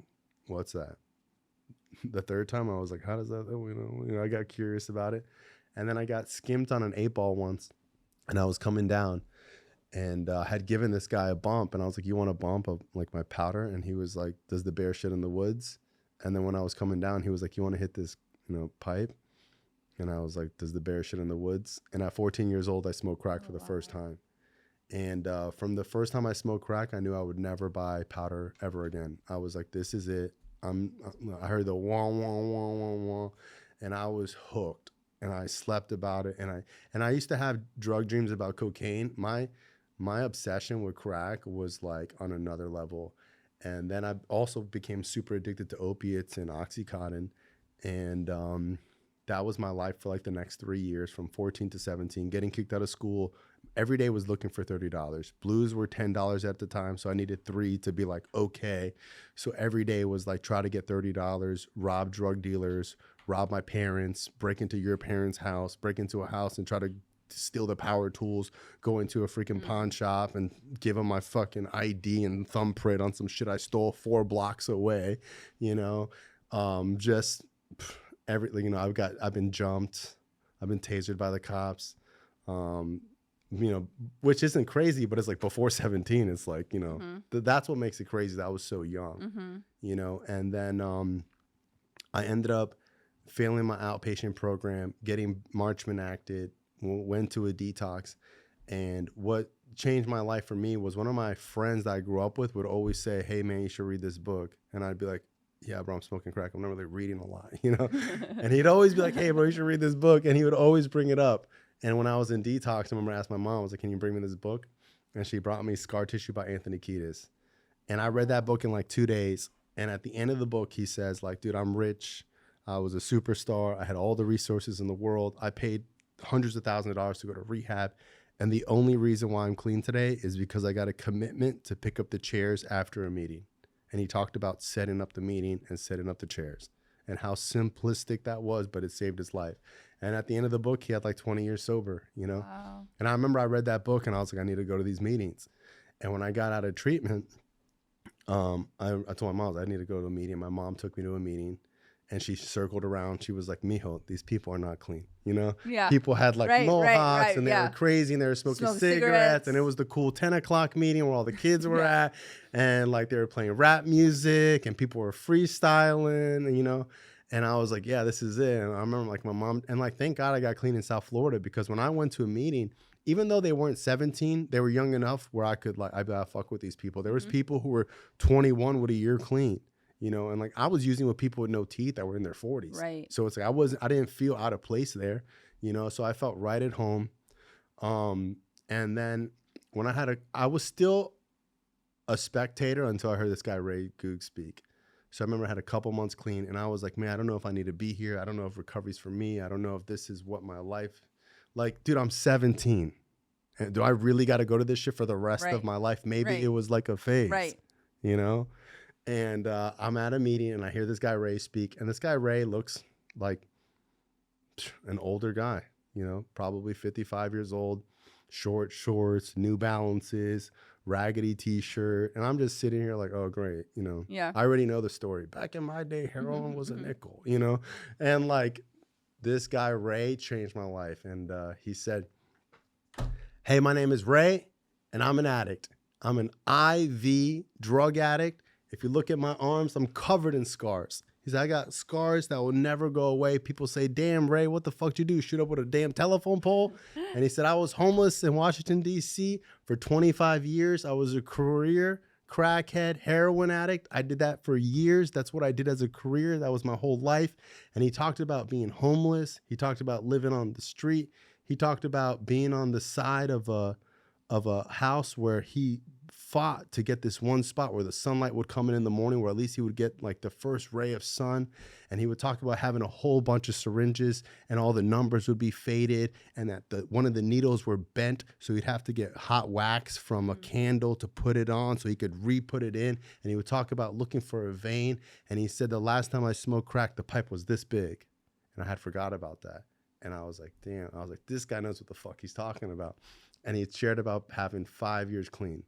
what's that? The third time I was like, how does that, you know, I got curious about it. And then I got skimped on an 8-ball once, and I was coming down, and I had given this guy a bump, and I was like, you want a bump of like my powder? And he was like, does the bear shit in the woods? And then when I was coming down, he was like, you want to hit this, you know, pipe? And I was like, does the bear shit in the woods? And at 14 years old, I smoked crack for the first time. And from the first time I smoked crack, I knew I would never buy powder ever again. I was like, this is it. I heard the wah, wah, wah, wah, wah. and I was hooked, and I slept about it, and I used to have drug dreams about cocaine. My obsession with crack was like on another level. And then I also became super addicted to opiates and Oxycontin. And that was my life for like the next 3 years, from 14 to 17, getting kicked out of school. Every day was looking for $30. Blues were $10 at the time, so I needed 3 to be like, okay. So every day was like, try to get $30, rob drug dealers, rob my parents, break into your parents' house, break into a house and try to steal the power tools, go into a freaking pawn shop and give them my fucking ID and thumbprint on some shit I stole 4 blocks away, you know. Just everything, you know. I've been jumped, I've been tasered by the cops, you know, which isn't crazy, but it's like before 17, it's like, you know, that's what makes it crazy, that I was so young, you know. And then I ended up failing my outpatient program, getting Marchman acted, went to a detox. And what changed my life for me was one of my friends that I grew up with would always say, hey man, you should read this book. And I'd be like, yeah, bro, I'm smoking crack, I'm not really reading a lot, you know. And he'd always be like, hey bro, you should read this book. And he would always bring it up. And when I was in detox, I remember I asked my mom, I was like, can you bring me this book? And she brought me Scar Tissue by Anthony Kiedis. And I read that book in like 2 days. And at the end of the book, he says like, dude, I'm rich, I was a superstar, I had all the resources in the world, I paid hundreds of thousands of dollars to go to rehab, and the only reason why I'm clean today is because I got a commitment to pick up the chairs after a meeting. And he talked about setting up the meeting and setting up the chairs and how simplistic that was, but it saved his life. And at the end of the book, he had like 20 years sober, you know. Wow. And I remember I read that book and I was like, I need to go to these meetings. And when I got out of treatment, I told my mom, I need to go to a meeting. My mom took me to a meeting. And she circled around. She was like, mijo, these people are not clean, you know? Yeah. People had like mohawks and they were crazy and they were smoking cigarettes. And it was the cool 10 o'clock meeting where all the kids were at. And like they were playing rap music and people were freestyling, and, you know? And I was like, yeah, this is it. And I remember like my mom, and like, thank God I got clean in South Florida, because when I went to a meeting, even though they weren't 17, they were young enough where I could like, I'd be like, fuck with these people. There was people who were 21 with a year clean. You know, and like I was using with people with no teeth that were in their 40s. Right. So it's like I didn't feel out of place there, you know, so I felt right at home. And then when I was still a spectator until I heard this guy Ray Goog speak. So I remember I had a couple months clean and I was like, man, I don't know if I need to be here. I don't know if recovery's for me. I don't know if this is what my life, like, dude, I'm 17. And do I really got to go to this shit for the rest of my life? Maybe it was like a phase, you know? And I'm at a meeting and I hear this guy Ray speak, and this guy Ray looks like an older guy, you know, probably 55 years old, short shorts, New Balances, raggedy t-shirt. And I'm just sitting here like, oh, great. You know, I already know the story. Back in my day, heroin was a nickel, you know, and like this guy Ray changed my life. And he said, hey, my name is Ray and I'm an addict. I'm an IV drug addict. If you look at my arms, I'm covered in scars. He said, I got scars that will never go away. People say, damn, Ray, what the fuck did you do? Shoot up with a damn telephone pole? And he said, I was homeless in Washington, D.C. for 25 years. I was a career crackhead, heroin addict. I did that for years. That's what I did as a career. That was my whole life. And he talked about being homeless. He talked about living on the street. He talked about being on the side of a house where he fought to get this one spot where the sunlight would come in the morning, where at least he would get like the first ray of sun. And he would talk about having a whole bunch of syringes and all the numbers would be faded, and that one of the needles were bent, so he'd have to get hot wax from a candle to put it on so he could re-put it in. And he would talk about looking for a vein, and he said, the last time I smoked crack, the pipe was this big. And I had forgot about that. And I was like, damn. I was like, this guy knows what the fuck he's talking about. And he shared about having 5 years clean.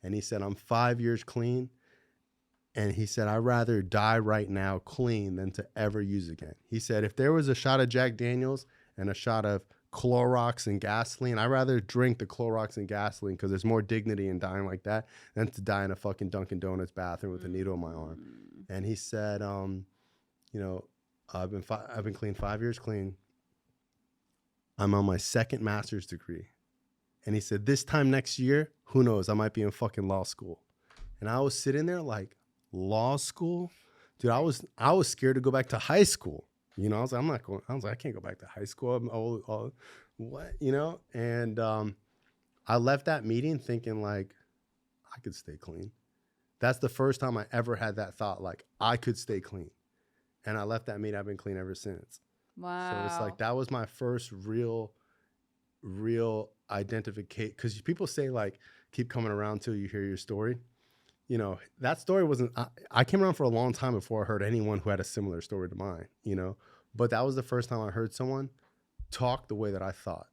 And he said, I'm 5 years clean. And he said, I'd rather die right now clean than to ever use again. He said, if there was a shot of Jack Daniels and a shot of Clorox and gasoline, I'd rather drink the Clorox and gasoline, because there's more dignity in dying like that than to die in a fucking Dunkin' Donuts bathroom with a needle in my arm. And he said, you know, I've been clean 5 years clean. I'm on my second master's degree. And he said, this time next year, who knows, I might be in fucking law school. And I was sitting there like, law school? Dude, I was scared to go back to high school. You know, I was like, I'm not going. I was like, I can't go back to high school. I'm old, what? You know, and I left that meeting thinking like I could stay clean. That's the first time I ever had that thought, like I could stay clean. And I left that meeting. I've been clean ever since. Wow. So it's like that was my first real identification. Because people say like keep coming around till you hear your story. You know, that story wasn't. I came around for a long time before I heard anyone who had a similar story to mine. You know, but that was the first time I heard someone talk the way that I thought.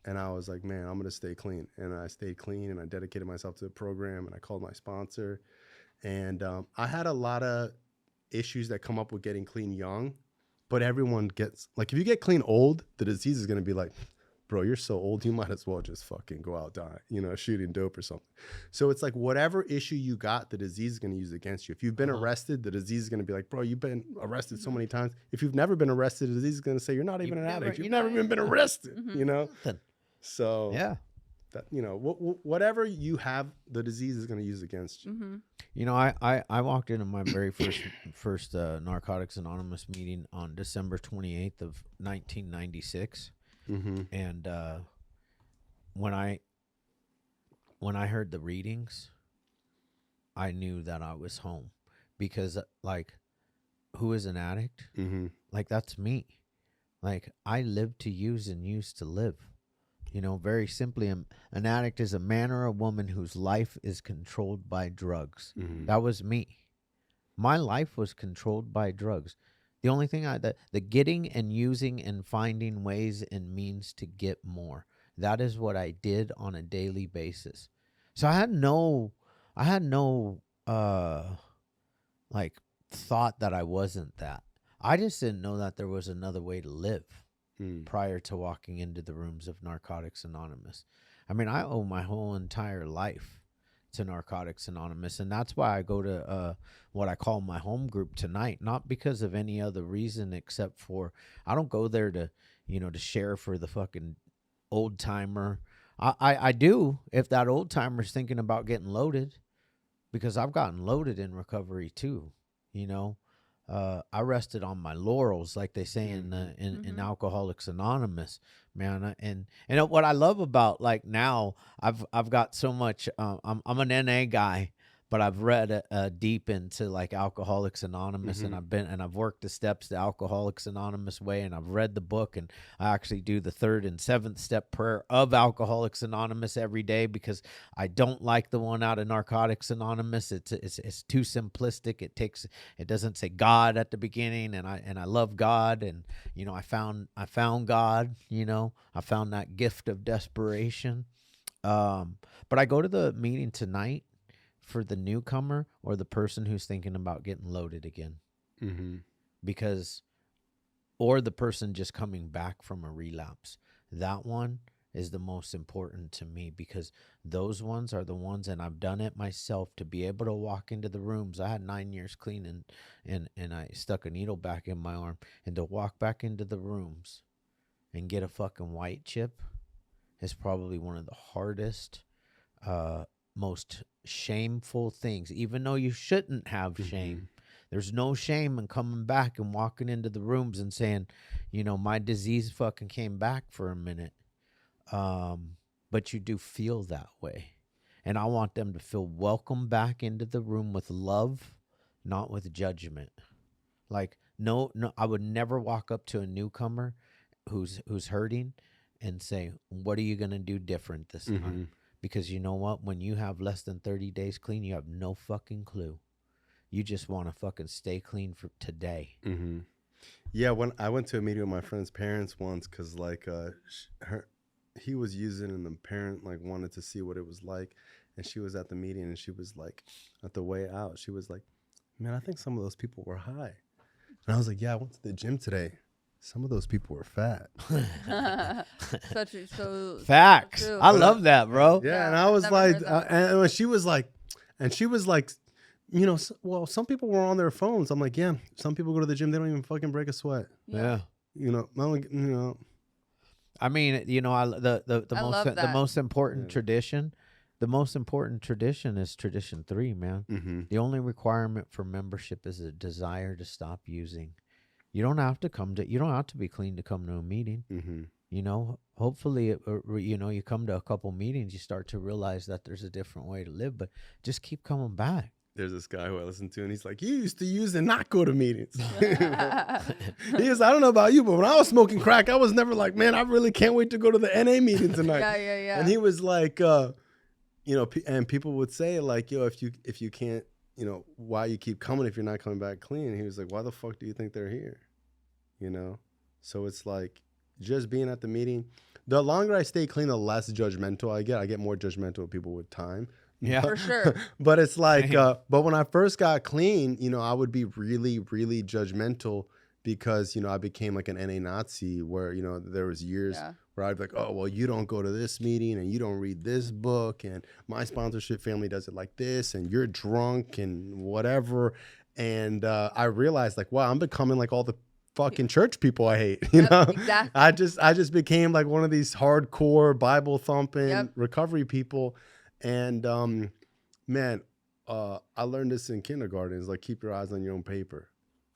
And I was like, man, I'm going to stay clean. And I stayed clean and I dedicated myself to the program and I called my sponsor. And I had a lot of issues that come up with getting clean young, but everyone gets, like, if you get clean old, the disease is going to be like, bro, you're so old, you might as well just fucking go out die, you know, shooting dope or something. So it's like whatever issue you got, the disease is going to use against you. If you've been arrested, the disease is going to be like, bro, you've been arrested so many times. If you've never been arrested, the disease is going to say you're not even an addict. You've never even been arrested, you know? So yeah, that, you know, whatever you have, the disease is going to use against you. You know, I walked into my very first Narcotics Anonymous meeting on December 28th of 1996. And when I heard the readings, I knew that I was home, because like, who is an addict? Like, that's me. Like, I live to use and use to live. You know, very simply, an addict is a man or a woman whose life is controlled by drugs. That was me. My life was controlled by drugs. The only thing the getting and using and finding ways and means to get more. That is what I did on a daily basis. So I had no like thought that I wasn't that. I just didn't know that there was another way to live. Prior to walking into the rooms of Narcotics Anonymous. I mean, I owe my whole entire life to Narcotics Anonymous, and that's why I go to what I call my home group tonight, not because of any other reason except for I don't go there to, you know, to share for the fucking old timer. I do if that old timer's thinking about getting loaded, because I've gotten loaded in recovery too, you know. I rested on my laurels, like they say in Alcoholics Anonymous, man. And what I love about, like, now I've got so much. I'm an NA guy, but I've read deep into like Alcoholics Anonymous, and I've worked the steps the Alcoholics Anonymous way, and I've read the book, and I actually do the 3rd and 7th step prayer of Alcoholics Anonymous every day, because I don't like the one out of Narcotics Anonymous. It's too simplistic. It doesn't say God at the beginning, and I love God, and you know, I found God. You know, I found that gift of desperation. But I go to the meeting tonight for the newcomer or the person who's thinking about getting loaded again. Because, or the person just coming back from a relapse. That one is the most important to me, because those ones are the ones, and I've done it myself, to be able to walk into the rooms. I had 9 years clean, and I stuck a needle back in my arm, and to walk back into the rooms and get a fucking white chip is probably one of the hardest, most shameful things, even though you shouldn't have shame. There's no shame in coming back and walking into the rooms and saying, you know, my disease fucking came back for a minute. But you do feel that way. And I want them to feel welcome back into the room with love, not with judgment. Like, no, I would never walk up to a newcomer who's hurting and say, what are you going to do different this time? Because you know what? When you have less than 30 days clean, you have no fucking clue. You just want to fucking stay clean for today. Yeah, when I went to a meeting with my friend's parents once, because like he was using, and the parent like wanted to see what it was like, and she was at the meeting, and she was like, at the way out, she was like, man, I think some of those people were high. And I was like, yeah, I went to the gym today. Some of those people were fat. so facts. true. I love that, bro. Yeah, and I was like, and when she was like, you know, well, some people were on their phones. I'm like, yeah, some people go to the gym, they don't even fucking break a sweat. Yeah. You know, you know. I mean, you know, the most important tradition. The most important tradition is tradition 3, man. The only requirement for membership is a desire to stop using. You don't have to be clean to come to a meeting. You know, hopefully, you know, you come to a couple meetings, you start to realize that there's a different way to live, but just keep coming back. There's this guy who I listen to, and he's like, you used to use and not go to meetings. He is, I don't know about you, but when I was smoking crack, I was never like, man, I really can't wait to go to the NA meeting tonight. Yeah. And he was like, you know, and people would say like, yo, if you can't, you know, why you keep coming if you're not coming back clean? And he was like, why the fuck do you think they're here? You know? So it's like, just being at the meeting, the longer I stay clean, the less judgmental I get. I get more judgmental of people with time. Yeah, for sure. But it's like, but when I first got clean, you know, I would be really, really judgmental because, you know, I became like an NA Nazi where, you know, there was years where I'd be like, oh, well, you don't go to this meeting and you don't read this book and my sponsorship family does it like this and you're drunk and whatever. And I realized like, wow, I'm becoming like all the fucking church people I hate, you know? Exactly. I just became like one of these hardcore Bible thumping recovery people. And man, I learned this in kindergarten. It's like, keep your eyes on your own paper.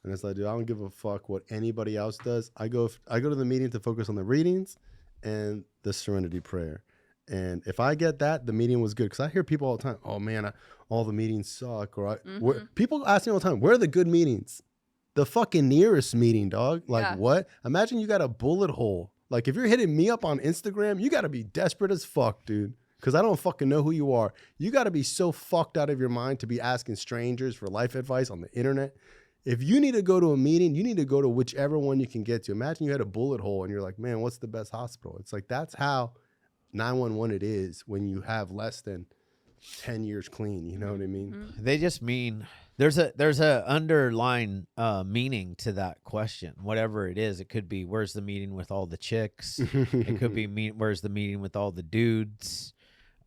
And it's like, dude, I don't give a fuck what anybody else does. I go to the meeting to focus on the readings and the serenity prayer. And if I get that, the meeting was good. Because I hear people all the time, oh man, all the meetings suck. Or people ask me all the time, where are the good meetings? The fucking nearest meeting, dog. Like what? Imagine you got a bullet hole. Like if you're hitting me up on Instagram, you got to be desperate as fuck, dude. Because I don't fucking know who you are. You got to be so fucked out of your mind to be asking strangers for life advice on the internet. If you need to go to a meeting, you need to go to whichever one you can get to. Imagine you had a bullet hole and you're like, man, what's the best hospital? It's like, that's how 911 it is when you have less than 10 years clean. You know what I mean? They just mean there's a underlying meaning to that question. Whatever it is, it could be, where's the meeting with all the chicks? It could be, where's the meeting with all the dudes?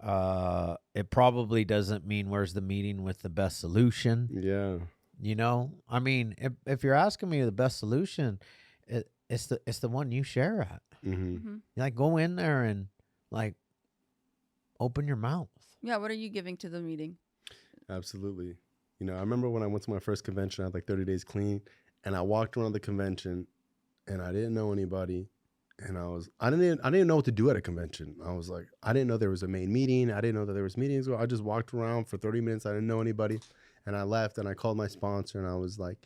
It probably doesn't mean where's the meeting with the best solution. Yeah. You know, I mean, if you're asking me the best solution, it's the one you share at. Like, go in there and like open your mouth. Yeah. What are you giving to the meeting? Absolutely. You know, I remember when I went to my first convention, I had like 30 days clean, and I walked around the convention, and I didn't know anybody. And I didn't know what to do at a convention. I was like, I didn't know there was a main meeting. I didn't know that there was meetings. I just walked around for 30 minutes. I didn't know anybody. And I left and I called my sponsor and I was like,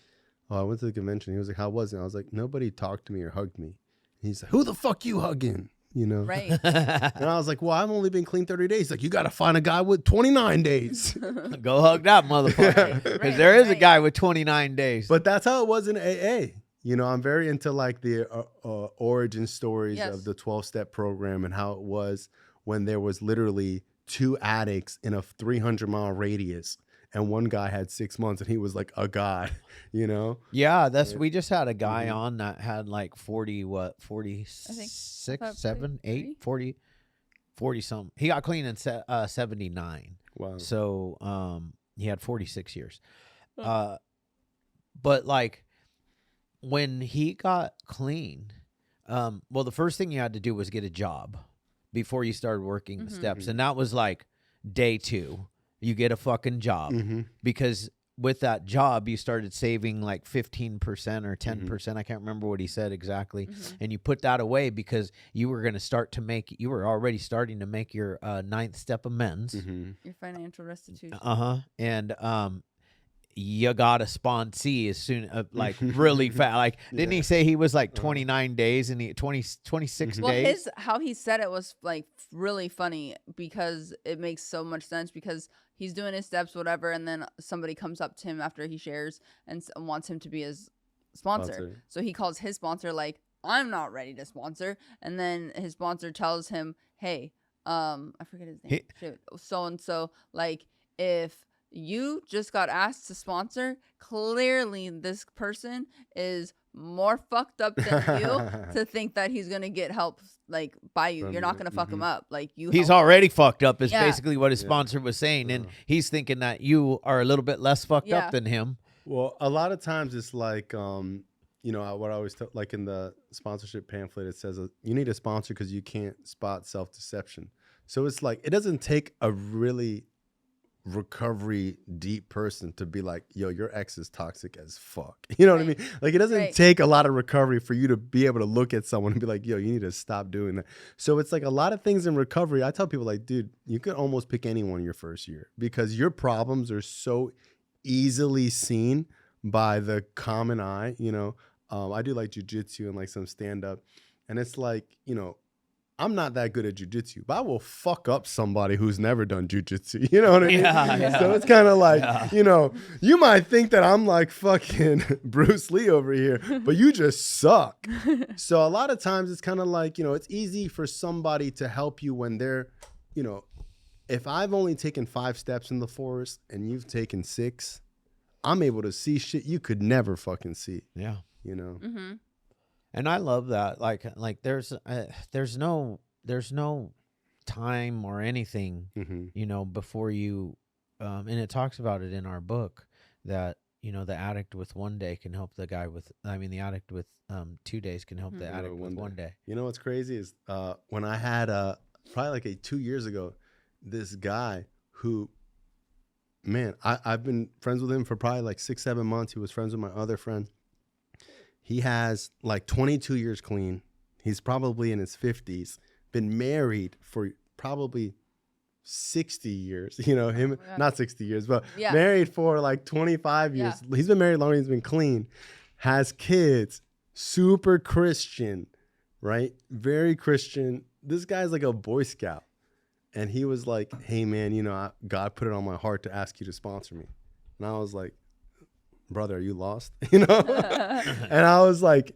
oh, I went to the convention. He was like, how was it? I was like, nobody talked to me or hugged me. And he's like, who the fuck you hugging? You know? Right. And I was like, well, I've only been clean 30 days. He's like, you got to find a guy with 29 days. Go hug that motherfucker. Because there is a guy with 29 days. But that's how it was in AA. You know, I'm very into like the origin stories of the 12-step program and how it was when there was literally 2 addicts in a 300-mile radius. And one guy had 6 months and he was like a god, you know? Yeah, we just had a guy on that had like 46, 7, 8, 40 something. He got clean in 79. Wow. So he had 46 years. But like when he got clean, well, the first thing you had to do was get a job before you started working the steps. And that was like day 2. You get a fucking job because with that job, you started saving like 15% or 10%. I can't remember what he said exactly. And you put that away because you were going to you were already starting to make your 9th step amends. Your financial restitution. And you got a sponsee as soon, like really fast. Like, didn't he say he was like 29 days and 26 days? How he said it was like really funny because it makes so much sense because he's doing his steps, whatever. And then somebody comes up to him after he shares and wants him to be his sponsor. So he calls his sponsor like, I'm not ready to sponsor. And then his sponsor tells him, hey, I forget his name. So-and-so, like, if you just got asked to sponsor, clearly this person is more fucked up than you to think that he's gonna get help like by you. You're not gonna fuck him up. Like he's already fucked up is basically what his sponsor was saying. And he's thinking that you are a little bit less fucked up than him. Well, a lot of times it's like you know what I always tell, like in the sponsorship pamphlet, it says you need a sponsor because you can't spot self-deception. So it's like it doesn't take a really recovery deep person to be like, yo, your ex is toxic as fuck. You know what I mean? Like, it doesn't take a lot of recovery for you to be able to look at someone and be like, yo, you need to stop doing that. So it's like a lot of things in recovery. I tell people like, dude, you could almost pick anyone your first year because your problems are so easily seen by the common eye. You know, I do like jujitsu and like some stand up, and it's like, you know, I'm not that good at jujitsu, but I will fuck up somebody who's never done jujitsu. You know what I mean? Yeah. So it's kind of like, you know, you might think that I'm like fucking Bruce Lee over here, but you just suck. So a lot of times it's kind of like, you know, it's easy for somebody to help you when they're, you know, if I've only taken 5 steps in the forest and you've taken 6, I'm able to see shit you could never fucking see. Yeah. You know? Mm-hmm. And I love that. Like there's no time or anything, Mm-hmm. you know, before you, and it talks about it in our book that, you know, the addict with 1 day can help the guy with, the addict with 2 days can help the addict with 1 day. You know what's crazy is when I had probably like 2 years ago, this guy who, man, I've been friends with him for probably like 6-7 months. He was friends with my other friend. He has like 22 years clean. He's probably in his 50s, been married for probably 60 years, you know, him, not 60 years, but married for like 25 years. Yeah. He's been married longer than he's been clean, has kids, super Christian, right? Very Christian. This guy's like a Boy Scout. And he was like, hey man, you know, God put it on my heart to ask you to sponsor me. And I was like, brother, are you lost? You know? And I was like,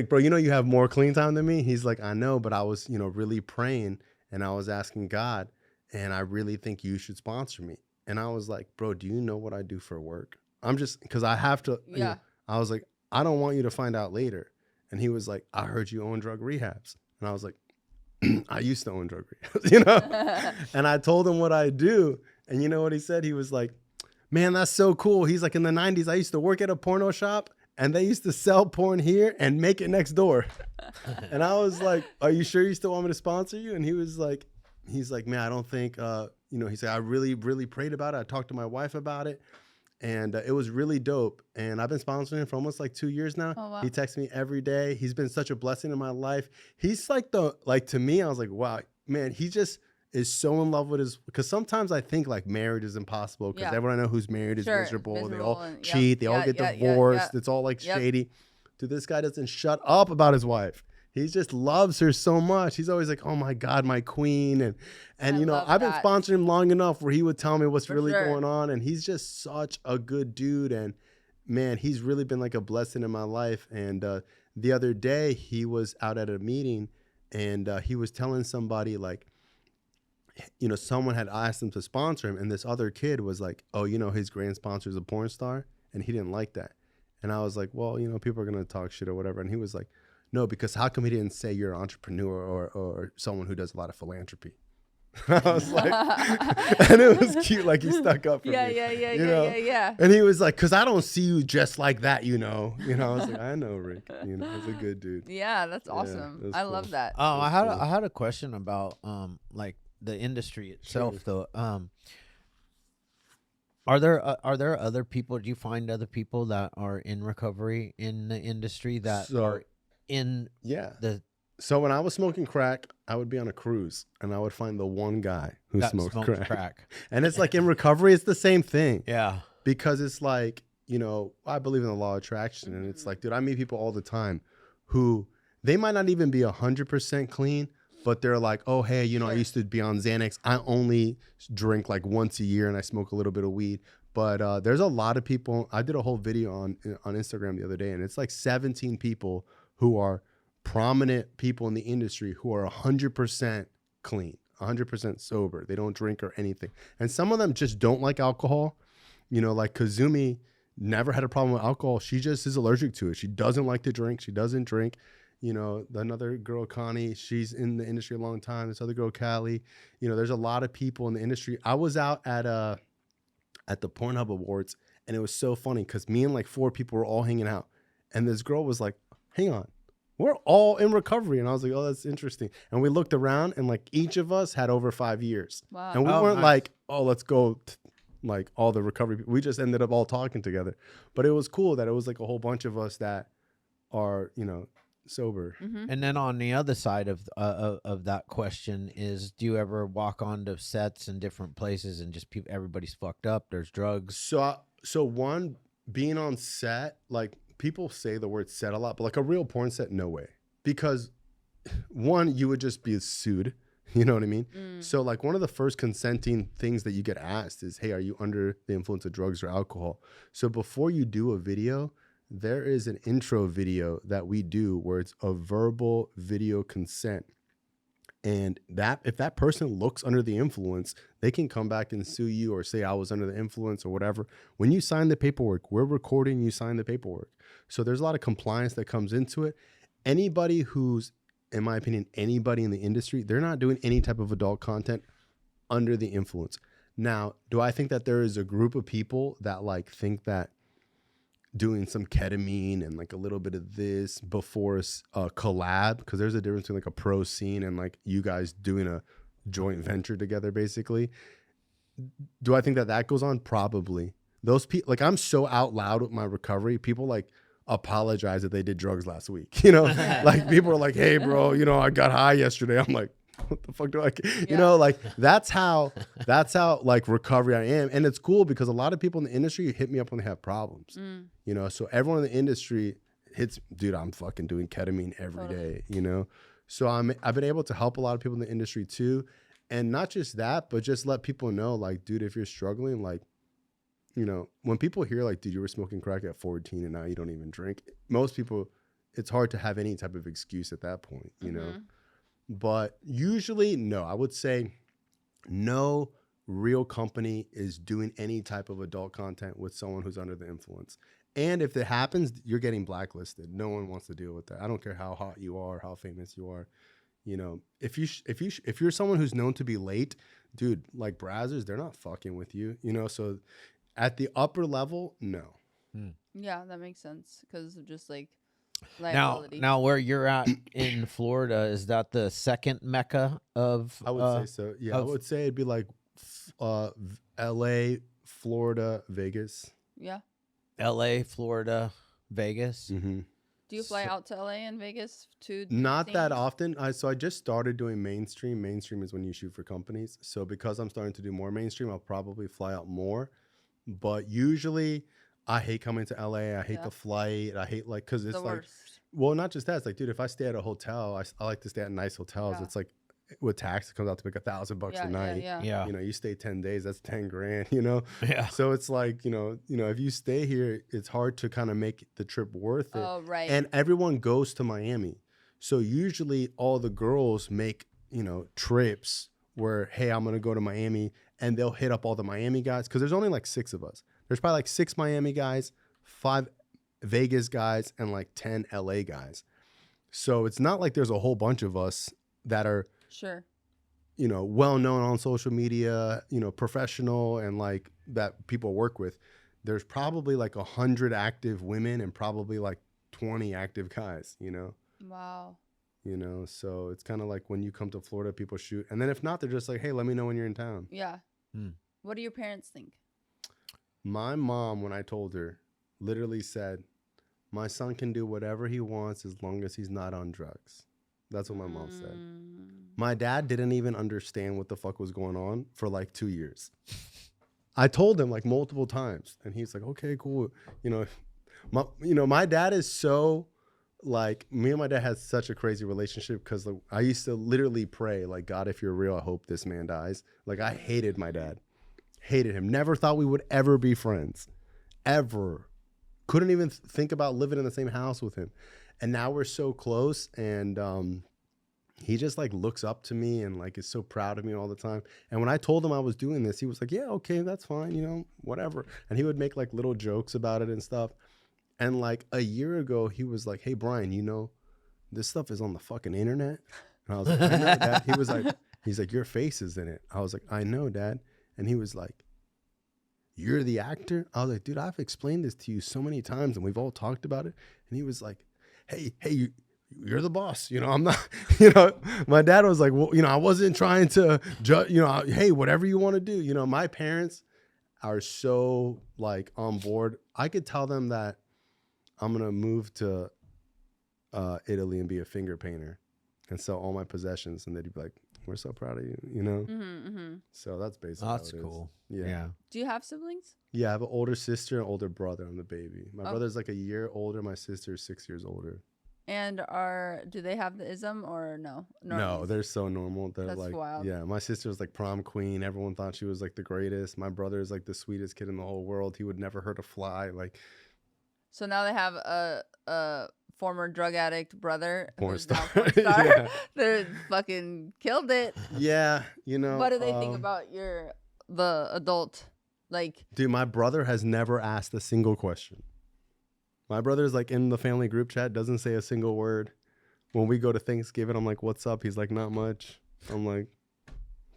bro, you know, you have more clean time than me. He's like, I know, but I was, you know, really praying and I was asking God, and I really think you should sponsor me. And I was like, bro, do you know what I do for work? I'm just, because I have to, you know, I was like, I don't want you to find out later. And he was like, I heard you own drug rehabs. And I was like, I used to own drug rehabs, you know? And I told him what I do. And you know what he said? He was like, man, that's so cool. He's like, in the 90s, I used to work at a porno shop and they used to sell porn here and make it next door. And I was like, are you sure you still want me to sponsor you? And he was like, man, I don't think, you know, he said, I really, really prayed about it. I talked to my wife about it. And it was really dope. And I've been sponsoring him for almost like 2 years now. Oh, wow. He texts me every day. He's been such a blessing in my life. He's like to me, I was like, wow, man, he just is so in love with his, because sometimes I think like marriage is impossible because everyone I know who's married is miserable. They all cheat. They all get divorced. It's all like shady. Dude, this guy doesn't shut up about his wife. He just loves her so much. He's always like, oh my God, my queen. And you know, I've been sponsoring him long enough where he would tell me what's really going on. And he's just such a good dude. And man, he's really been like a blessing in my life. And the other day he was out at a meeting and he was telling somebody like, you know, someone had asked him to sponsor him. And this other kid was like, oh, you know, his grand sponsor is a porn star. And he didn't like that. And I was like, well, you know, people are going to talk shit or whatever. And he was like, no, because how come he didn't say you're an entrepreneur or someone who does a lot of philanthropy? I was like, and it was cute, like he stuck up for me. Yeah. And he was like, because I don't see you just like that, you know. I was like, I know, Rick. You know, he's a good dude. Yeah, that's awesome. Yeah, I love that. Oh, I had a question about like the industry itself, though. Are there other people? Do you find other people that are in recovery in the industry that are in the? So when I was smoking crack, I would be on a cruise and I would find the one guy who smoked crack. And it's like in recovery, it's the same thing. Yeah. Because it's like, you know, I believe in the law of attraction. And it's like, dude, I meet people all the time who they might not even be 100% clean, but they're like, oh, hey, you know, I used to be on Xanax. I only drink like once a year and I smoke a little bit of weed. But there's a lot of people. I did a whole video on Instagram the other day, and it's like 17 people who are prominent people in the industry who are 100% clean, 100% sober. They don't drink or anything. And some of them just don't like alcohol. You know, like Kazumi never had a problem with alcohol. She just is allergic to it. She doesn't like to drink. She doesn't drink. You know, another girl, Connie, she's in the industry a long time. This other girl, Callie, you know, there's a lot of people in the industry. I was out at the Pornhub Awards, and it was so funny because me and like 4 people were all hanging out. And this girl was like, hang on, we're all in recovery. And I was like, oh, that's interesting. And we looked around and like each of us had over 5 years. Wow. And we weren't like, oh, let's go like all the recovery. We just ended up all talking together. But it was cool that it was like a whole bunch of us that are, you know, sober. Mm-hmm. And then on the other side of that question is, do you ever walk onto sets in different places and just everybody's fucked up? There's drugs. So one, being on set, like people say the word set a lot, but like a real porn set, no way. Because one, you would just be sued. You know what I mean? So like one of the first consenting things that you get asked is, hey, are you under the influence of drugs or alcohol? So before you do a video, there is an intro video that we do where it's a verbal video consent. And that if that person looks under the influence, they can come back and sue you or say I was under the influence or whatever. When you sign the paperwork, we're recording, you sign the paperwork. So there's a lot of compliance that comes into it. Anybody who's, in my opinion, anybody in the industry, they're not doing any type of adult content under the influence. Now, do I think that there is a group of people that like think that doing some ketamine and like a little bit of this before a collab, because there's a difference between like a pro scene and like you guys doing a joint venture together, basically. Do I think that that goes on? Probably. Those people, like I'm so out loud with my recovery, people like apologize that they did drugs last week. You know, like people are like, hey bro, you know, I got high yesterday. I'm like, what the fuck do I, you know, like that's how like recovery I am. And it's cool because a lot of people in the industry hit me up when they have problems, you know? So everyone in the industry hits, dude, I'm fucking doing ketamine every day, you know? So I've been able to help a lot of people in the industry too. And not just that, but just let people know like, dude, if you're struggling, like, you know, when people hear like, dude, you were smoking crack at 14 and now you don't even drink, most people, it's hard to have any type of excuse at that point, you know? But usually, no, I would say no real company is doing any type of adult content with someone who's under the influence. And if it happens, you're getting blacklisted. No one wants to deal with that. I don't care how hot you are, how famous you are. You know, if you're someone who's known to be late, dude, like Brazzers, they're not fucking with you, you know? So at the upper level, no. Yeah, that makes sense because of just like liability. Now where you're at in Florida, is that the second mecca of? I would say so. Yeah, I would say it'd be like L.A., Florida, Vegas. Yeah. L.A., Florida, Vegas. Mm-hmm. Do you fly out to LA and Vegas to not that often? So I just started doing mainstream. Mainstream is when you shoot for companies. So because I'm starting to do more mainstream, I'll probably fly out more. But usually I hate coming to LA. I hate the flight. I hate like, cause it's like, well, not just that. It's like, dude, if I stay at a hotel, I like to stay at nice hotels. It's like with tax, it comes out to like $1,000 a night. Yeah. You know, you stay 10 days, that's 10 grand, you know? Yeah. So it's like, you know, if you stay here, it's hard to kind of make the trip worth it. Oh, right. And everyone goes to Miami. So usually all the girls make, you know, trips where, hey, I'm going to go to Miami, and they'll hit up all the Miami guys. Cause there's only like 6 of us. There's probably like 6 Miami guys, 5 Vegas guys, and like 10 LA guys. So it's not like there's a whole bunch of us that are, you know, well known on social media, you know, professional, and like that people work with. There's probably like 100 active women and probably like 20 active guys, you know? Wow. You know, so it's kind of like when you come to Florida, people shoot. And then if not, they're just like, hey, let me know when you're in town. Yeah. What do your parents think? My mom, when I told her, literally said, my son can do whatever he wants as long as he's not on drugs. That's what my mom said. My dad didn't even understand what the fuck was going on for like 2 years. I told him like multiple times, and he's like, okay, cool. You know, my dad is so like, me and my dad had such a crazy relationship because like, I used to literally pray like, God, if you're real, I hope this man dies. Like I hated my dad. Hated him. Never thought we would ever be friends. Ever. Couldn't even think about living in the same house with him. And now we're so close, and he just like looks up to me and like is so proud of me all the time. And when I told him I was doing this, he was like, yeah, okay, that's fine, you know, whatever. And he would make like little jokes about it and stuff. And like a year ago, he was like, hey, Brian, you know, this stuff is on the fucking internet. And I was like, I know, Dad. He's like, your face is in it. I was like, I know, Dad. And he was like, you're the actor? I was like, dude, I've explained this to you so many times and we've all talked about it. And he was like, hey, you're the boss. You know, I'm not, you know, my dad was like, well, you know, I wasn't trying to judge, you know, hey, whatever you want to do. You know, my parents, are so like on board. I could tell them that I'm going to move to Italy and be a finger painter and sell all my possessions. And they'd be like, we're so proud of you, you know? So that's basically that's cool. Yeah. Do you have siblings? Yeah, I have an older sister and older brother. I'm the baby. My brother's like a year older. My sister's 6 years older. And do they have the ism or no? No, they're so normal. They're That's like, wild. yeah, my sister was like prom queen. Everyone thought she was like the greatest. My brother is like the sweetest kid in the whole world. He would never hurt a fly. Like, so now they have a former drug addict brother. Porn who's now star. porn star. Yeah. They fucking killed it. Yeah, you know. What do they think about the adult? Like, dude, my brother has never asked a single question. My brother's like in the family group chat, doesn't say a single word. When we go to Thanksgiving, I'm like, what's up? He's like, not much. I'm like,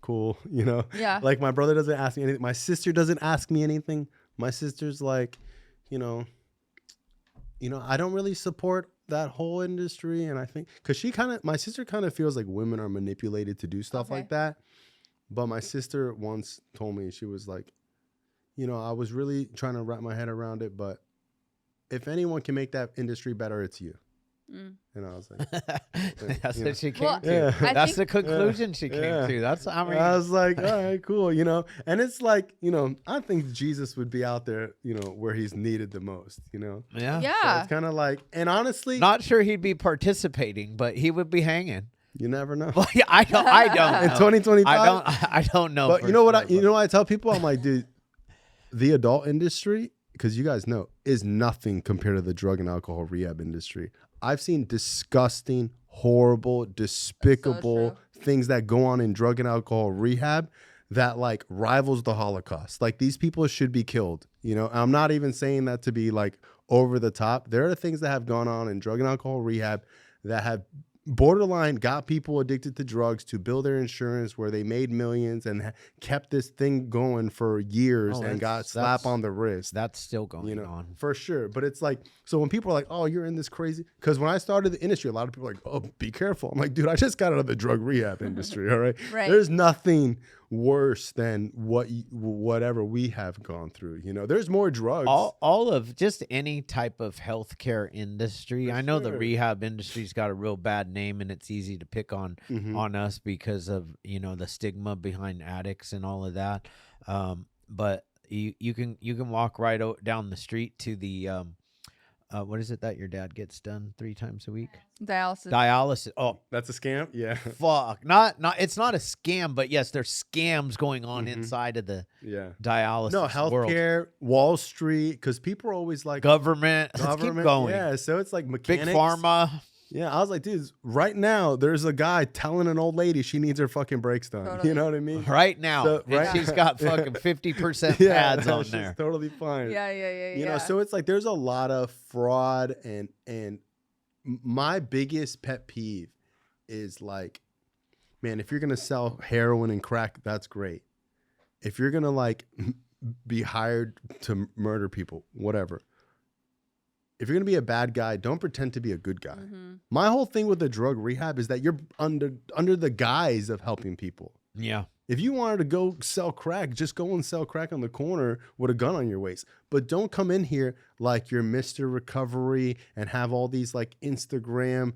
cool, you know? Yeah. Like, my brother doesn't ask me anything. My sister doesn't ask me anything. My sister's like, you know, I don't really support that whole industry. And I think, because my sister kind of feels like women are manipulated to do stuff like that. But my sister once told me, she was like, I was really trying to wrap my head around it, but if anyone can make that industry better, it's you. And I was like, that's what she came to. Yeah. That's the conclusion she came to. That's, I mean, I was like, all right, cool, and it's like, I think Jesus would be out there, where he's needed the most, Yeah. So it's kind of like, and honestly, not sure he'd be participating, but he would be hanging. You never know. Well, yeah, I don't. In 2025, I don't know. But you know what? I tell people, I'm like, dude, the adult industry, because you guys know, is nothing compared to the drug and alcohol rehab industry. I've seen disgusting, horrible, despicable things that go on in drug and alcohol rehab that like rivals the Holocaust. Like, these people should be killed. I'm not even saying that to be like over the top. There are things that have gone on in drug and alcohol rehab that have borderline got people addicted to drugs to build their insurance, where they made millions and kept this thing going for years and got slap on the wrist. That's still going on. For sure. But it's like, so when people are like, oh, you're in this crazy, because when I started the industry, a lot of people are like, oh, be careful. I'm like, dude, I just got out of the drug rehab industry. All right. Right. There's nothing worse than whatever we have gone through. There's more drugs. All of just any type of healthcare industry. I know the rehab industry's got a real bad name, and it's easy to pick on us because of the stigma behind addicts and all of that. But you can walk right down the street to the what is it that your dad gets done 3 times a week? Dialysis. Oh, that's a scam. Yeah. Fuck. Not. It's not a scam, but yes, there's scams going on inside of the dialysis. No, healthcare, world. Wall Street, because people are always like government. Let's keep going. Yeah. So it's like mechanics. Big pharma. Yeah, I was like, dude, right now there's a guy telling an old lady she needs her fucking brakes done. Totally. You know what I mean? Right now, so, right? She's got fucking 50% pads on there. Totally fine. Yeah. You know, so it's like there's a lot of fraud, and my biggest pet peeve is like, man, if you're gonna sell heroin and crack, that's great. If you're gonna like be hired to murder people, whatever. If you're going to be a bad guy, don't pretend to be a good guy. My whole thing with the drug rehab is that you're under the guise of helping people. Yeah. If you wanted to go sell crack, just go and sell crack on the corner with a gun on your waist. But don't come in here like you're Mr. Recovery and have all these like Instagram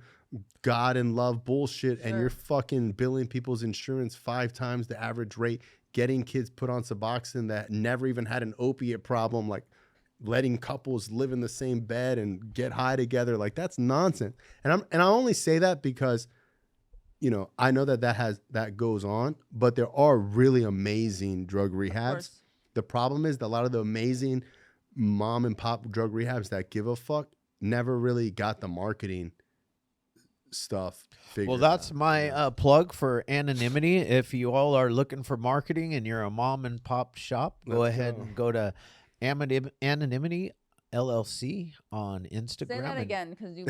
God and love bullshit, and you're fucking billing people's insurance 5 times the average rate, getting kids put on Suboxone that never even had an opiate problem, like letting couples live in the same bed and get high together. Like, that's nonsense. And I only say that because, I know that goes on, but there are really amazing drug rehabs. The problem is that a lot of the amazing mom and pop drug rehabs that give a fuck never really got the marketing stuff figured out. Well, that's my plug for anonymity. If you all are looking for marketing and you're a mom and pop shop, go ahead and go to Anonymity LLC on Instagram. Say that again, because you.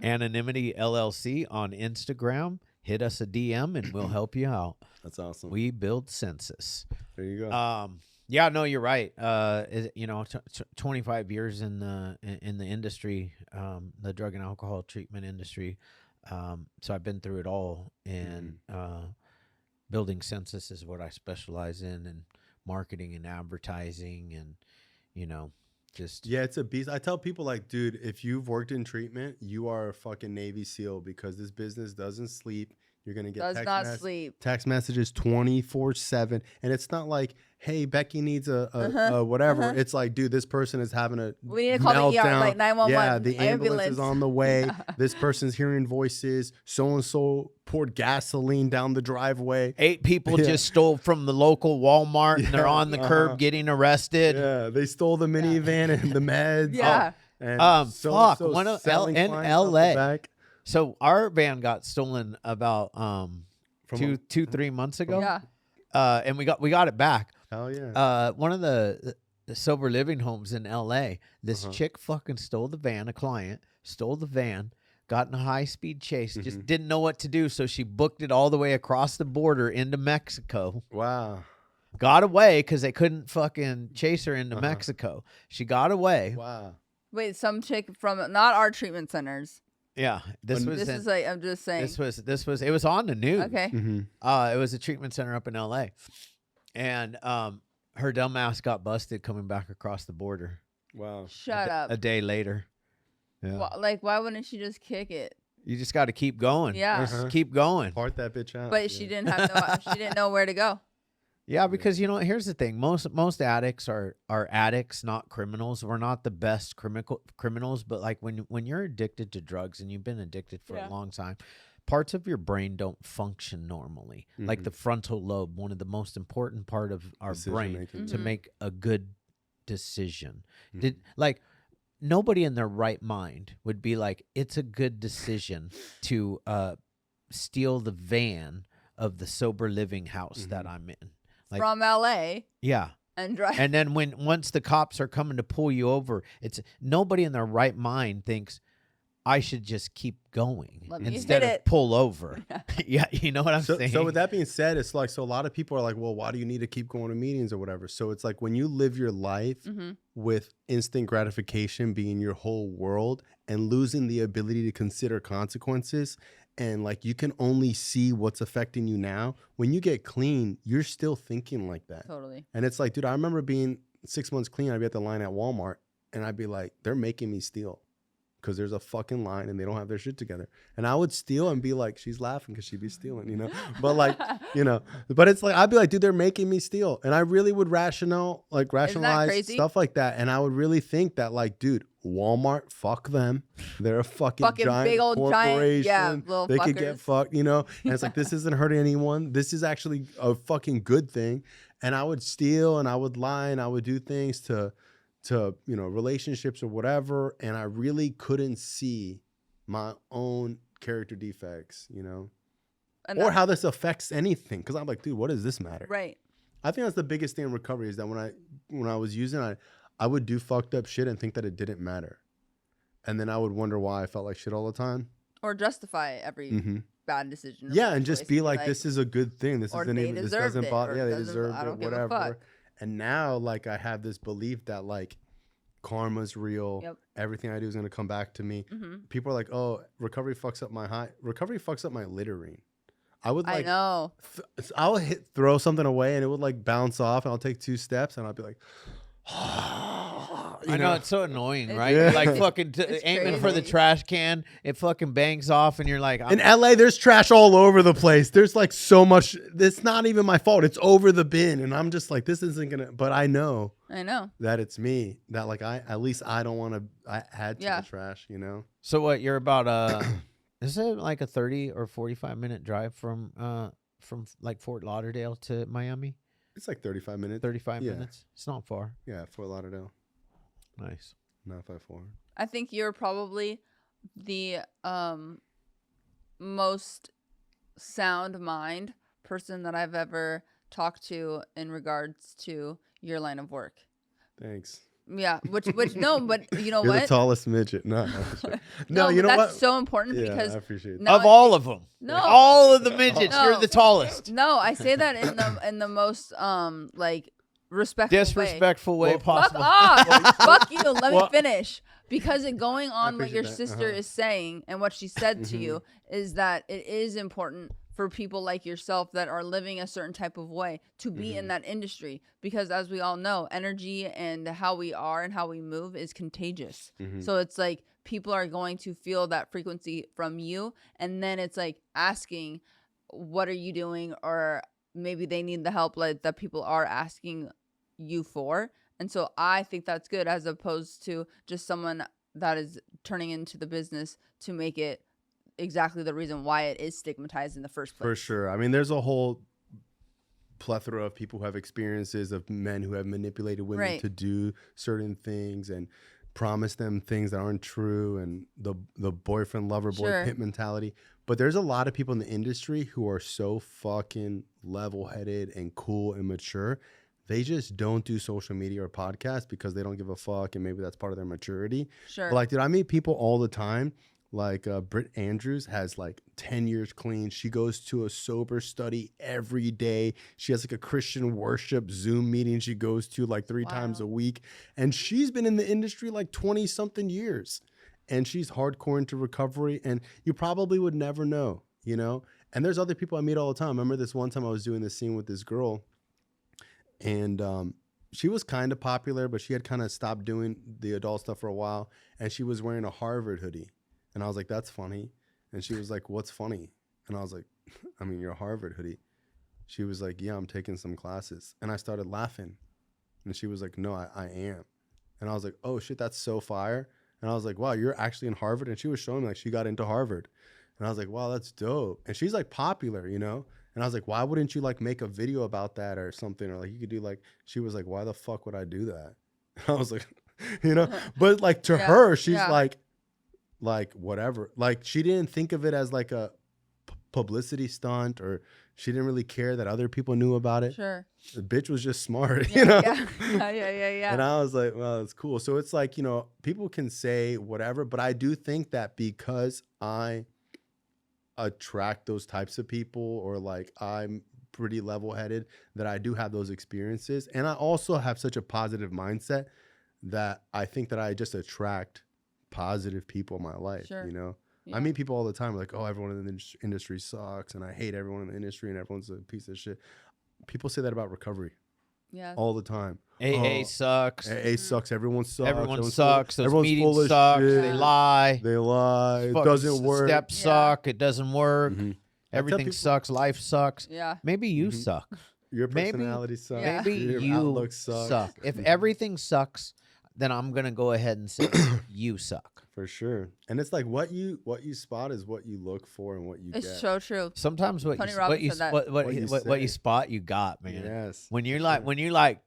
Anonymity LLC on Instagram. Hit us a DM and we'll help you out. That's awesome. We build census. There you go. Yeah, no, you're right. 25 years in the industry, the drug and alcohol treatment industry. So I've been through it all, and building census is what I specialize in, and marketing and advertising and, just. Yeah, it's a beast. I tell people like, dude, if you've worked in treatment, you are a fucking Navy SEAL because this business doesn't sleep. You're going to get text messages 24/7. And it's not like, hey, Becky needs a whatever. It's like, dude, this person is having a we need to call the ER, like 911. Yeah, the ambulance is on the way. This person's hearing voices. So-and-so poured gasoline down the driveway. 8 people just stole from the local Walmart and they're on the curb getting arrested. Yeah, they stole the minivan and the meds. Yeah. And one of in LA. So our van got stolen about 3 months ago. Yeah. And we got it back. Hell yeah. One of the sober living homes in LA, this chick fucking stole the van, a client stole the van, got in a high-speed chase, just didn't know what to do, so she booked it all the way across the border into Mexico. Wow. Got away because they couldn't fucking chase her into Mexico. She got away. Wow. Wait, some chick from not our treatment centers. Yeah, this is like, I'm just saying. This was it was on the news. Okay. It was a treatment center up in LA. And her dumb ass got busted coming back across the border. Wow. Shut up. A day later. Yeah. Well, why wouldn't she just kick it? You just got to keep going. Yeah. Just keep going. Part that bitch out. But she didn't have she didn't know where to go. Yeah, because here's the thing. Most addicts are addicts, not criminals. We're not the best criminals, but like when you're addicted to drugs and you've been addicted for a long time, parts of your brain don't function normally. Like the frontal lobe, one of the most important part of our brain to make a good decision. Nobody in their right mind would be like, it's a good decision to steal the van of the sober living house that I'm in. Like, from LA. Yeah. And drive. And then once the cops are coming to pull you over, it's nobody in their right mind thinks I should just keep going instead of pull over. Yeah, you know what I'm saying? So with that being said, it's like, so a lot of people are like, well, why do you need to keep going to meetings or whatever? So it's like when you live your life with instant gratification being your whole world and losing the ability to consider consequences, and like you can only see what's affecting you now. When you get clean, you're still thinking like that. Totally. And it's like, dude, I remember being 6 months clean. I'd be at the line at Walmart and I'd be like, they're making me steal because there's a fucking line and they don't have their shit together. And I would steal and be like, she's laughing because she'd be stealing, But like, but it's like, I'd be like, dude, they're making me steal. And I really would rationalize stuff like that. And I would really think that like, dude, Walmart, fuck them. They're a fucking giant big old corporation. little they fuckers. could get fucked, And it's like, this isn't hurting anyone. This is actually a fucking good thing. And I would steal and I would lie and I would do things to relationships or whatever. And I really couldn't see my own character defects, or how this affects anything. Cause I'm like, dude, what does this matter? Right. I think that's the biggest thing in recovery is that when I was using, I would do fucked up shit and think that it didn't matter. And then I would wonder why I felt like shit all the time. Or justify every bad decision. Yeah, and just be like, this is a good thing. This isn't even, this doesn't bother. Yeah, they deserved it, whatever. And now, like, I have this belief that, like, karma's real. Yep. Everything I do is going to come back to me. People are like, oh, recovery fucks up my littering. I would, like, I know. I'll throw something away and it would, like, bounce off and I'll take 2 steps and I'll be like, I know it's so annoying, right? Yeah. Like fucking aiming for the trash can, it fucking bangs off, and you're like, in LA, there's trash all over the place. There's like so much. It's not even my fault. It's over the bin, and I'm just like, this isn't gonna. But I know that it's me. That like at least I don't want to. I add to the trash, So what? You're about is it like a 30 or 45 minute drive from like Fort Lauderdale to Miami? It's like 35 minutes. 35 minutes. It's not far. Yeah, Fort Lauderdale. Nice. 954. I think you're probably the most sound mind person that I've ever talked to in regards to your line of work. Thanks. Yeah, which no, but you know You're what? the tallest midget. No, no, you know what? That's so important because I appreciate of all of them. No, all of the midgets, you're the tallest. No, I say that in the most like disrespectful way possible. Fuck off! Fuck you. Let me finish. Because going on what your sister is saying and what she said to you is that it is important for people like yourself that are living a certain type of way to be in that industry, because as we all know, energy and how we are and how we move is contagious. So it's like people are going to feel that frequency from you, and then it's like asking, what are you doing? Or maybe they need the help like that people are asking you for. And so I think that's good, as opposed to just someone that is turning into the business to make it exactly the reason why it is stigmatized in the first place. For sure. I mean, there's a whole plethora of people who have experiences of men who have manipulated women to do certain things and promise them things that aren't true, and the boyfriend, lover boy pimp mentality. But there's a lot of people in the industry who are so fucking level-headed and cool and mature. They just don't do social media or podcasts because they don't give a fuck, and maybe that's part of their maturity. But like, dude, I meet people all the time. Like Britt Andrews has like 10 years clean. She goes to a sober study every day. She has like a Christian worship Zoom meeting she goes to like 3 times a week. And she's been in the industry like 20 something years. And she's hardcore into recovery. And you probably would never know, you know? And there's other people I meet all the time. I remember this one time I was doing this scene with this girl. And she was kind of popular, but she had kind of stopped doing the adult stuff for a while. And she was wearing a Harvard hoodie. And I was like, that's funny. And she was like, what's funny? And I was like, I mean, your Harvard hoodie. She was like, yeah, I'm taking some classes. And I started laughing. And she was like, no, I am. And I was like, oh shit, that's so fire. And I was like, wow, you're actually in Harvard? And she was showing me like she got into Harvard. And I was like, wow, that's dope. And she's like popular, you know? And I was like, why wouldn't you like make a video about that or something? Or like you could do like, she was like, why the fuck would I do that? And I was like, you know, but like to her, she's like whatever. Like she didn't think of it as like a publicity stunt, or she didn't really care that other people knew about it. Sure. The bitch was just smart, you know? Yeah. And I was like, well, it's cool. So it's like, you know, people can say whatever, but I do think that because I attract those types of people, or like I'm pretty level-headed, that I do have those experiences. And I also have such a positive mindset that I think that I just attract positive people in my life, you know? Yeah. I meet people all the time like, oh, everyone in the industry sucks, and I hate everyone in the industry, and everyone's a piece of shit. People say that about recovery all the time. AA sucks. AA sucks. Everyone sucks. Everyone sucks. Those meetings suck. They lie. It doesn't work. Steps suck. It doesn't work. Everything sucks. Life sucks. Yeah. Maybe you suck. Your personality sucks. Maybe your outlook sucks. If everything sucks, then I'm gonna go ahead and say you suck. For sure. And it's like what you spot is what you look for and what you get. It's so true. Sometimes what you spot, you got, man. Yes. When you're like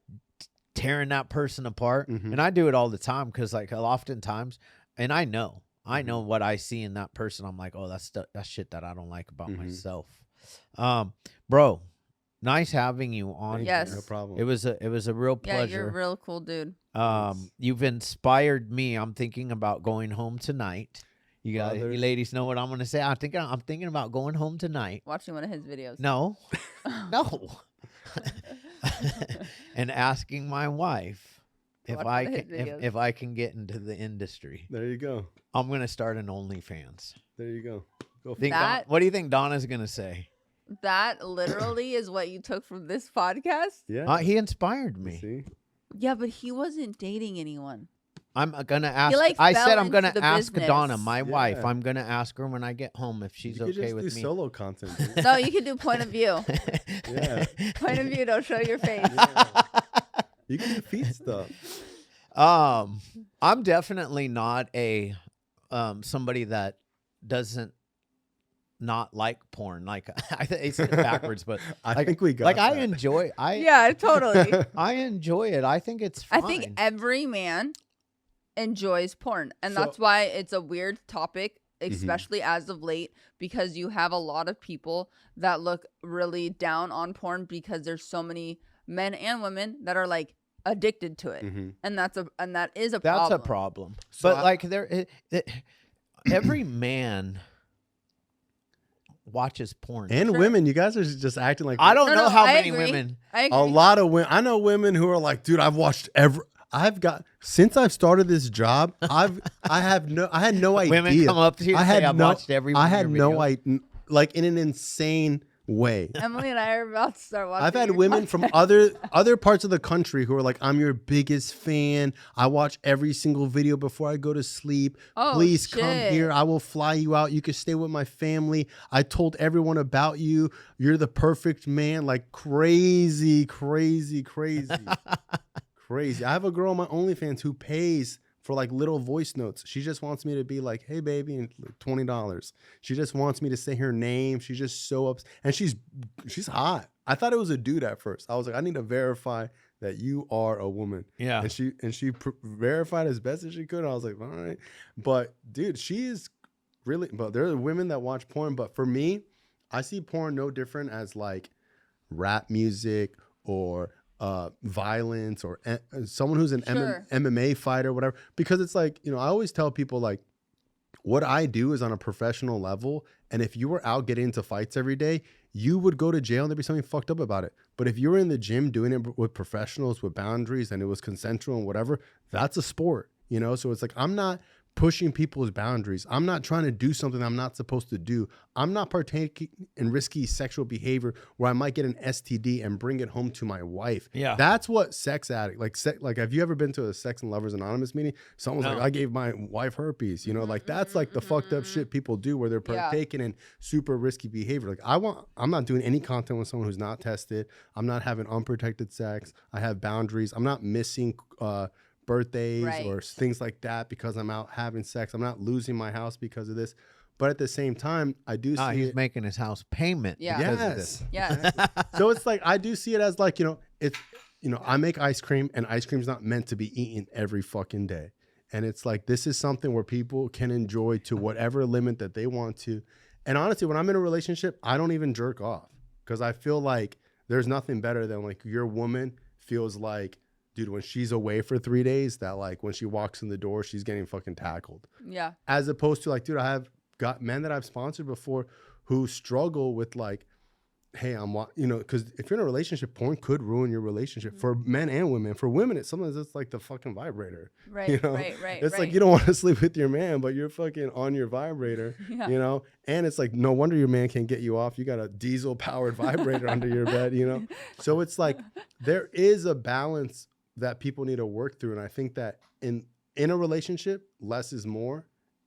tearing that person apart, and I do it all the time, because like oftentimes, and I know what I see in that person. I'm like, oh, that's shit that I don't like about myself. Bro, nice having you on. Yes. No problem. It was a real pleasure. Yeah, you're a real cool dude. You've inspired me. I'm thinking about going home tonight. You ladies know what I'm gonna say. I'm thinking about going home tonight. Watching one of his videos. No. No. And asking my wife if I can get into the industry. There you go. I'm gonna start an OnlyFans. There you go. What do you think Donna's gonna say? That literally is what you took from this podcast? Yeah. He inspired me. See? Yeah, but he wasn't dating anyone. I'm gonna ask. I said I'm gonna ask Donna, my wife. I'm gonna ask her when I get home if she's okay with me. Do solo content. No, you can do point of view. Yeah. Point of view. Don't show your face. Yeah. You can do feet stuff. I'm definitely not a somebody that doesn't not like porn. Like I think it's backwards, but I think we got like that. I enjoy. Yeah, totally. I enjoy it. I think it's fine. I think every man enjoys porn, and that's why it's a weird topic, especially as of late, because you have a lot of people that look really down on porn because there's so many men and women that are like addicted to it, and that is a problem. That's a problem. So but like every man watches porn and women. You guys are just acting like I don't know how many women. I agree. A lot of women. I know women who are like, dude, I've watched since I've started this job. I had no idea. Women come up to you and say, I've watched every one. I had no idea. like in an insane way. Emily and I are about to start watching. I've had women from other parts of the country who are like, I'm your biggest fan. I watch every single video before I go to sleep. Please come here. I will fly you out. You can stay with my family. I told everyone about you. You're the perfect man. Like crazy, crazy, crazy, crazy. I have a girl on my OnlyFans who pays for like little voice notes. She just wants me to be like, hey baby, and like $20. She just wants me to say her name. She's just so upset. And she's hot. I thought it was a dude at first. I was like, I need to verify that you are a woman. Yeah. And she verified as best as she could. I was like, all right. But dude, she is really, but there are women that watch porn. But for me, I see porn no different as like rap music or violence or someone who's an MMA fighter, whatever, because it's like, you know, I always tell people like what I do is on a professional level. And if you were out getting into fights every day, you would go to jail and there'd be something fucked up about it. But if you were in the gym doing it with professionals, with boundaries, and it was consensual and whatever, that's a sport, you know? So it's like, I'm not pushing people's boundaries. I'm not trying to do something I'm not supposed to do. I'm not partaking in risky sexual behavior where I might get an STD and bring it home to my wife. Yeah. That's what sex addict, like have you ever been to a Sex and Lovers Anonymous meeting? Someone's like, I gave my wife herpes, you know, like that's like the fucked up shit people do where they're partaking in super risky behavior. Like I'm not doing any content with someone who's not tested. I'm not having unprotected sex. I have boundaries. I'm not missing, birthdays or things like that because I'm out having sex. I'm not losing my house because of this. But at the same time, I do see he's making his house payment. Yeah. Because of this. Yes. So it's like, I do see it as like, you know, it's, you know, I make ice cream and ice cream's not meant to be eaten every fucking day. And it's like, this is something where people can enjoy to whatever limit that they want to. And honestly, when I'm in a relationship, I don't even jerk off because I feel like there's nothing better than like your woman feels like, dude, when she's away for 3 days, that like when she walks in the door, she's getting fucking tackled. Yeah. As opposed to like, dude, I have got men that I've sponsored before who struggle with like, hey, you know, because if you're in a relationship, porn could ruin your relationship for men and women. For women, it's sometimes it's like the fucking vibrator. Right, you know? right. It's like you don't want to sleep with your man, but you're fucking on your vibrator, you know? And it's like, no wonder your man can't get you off. You got a diesel-powered vibrator under your bed, you know? So it's like there is a balance that people need to work through. And I think that in a relationship, less is more.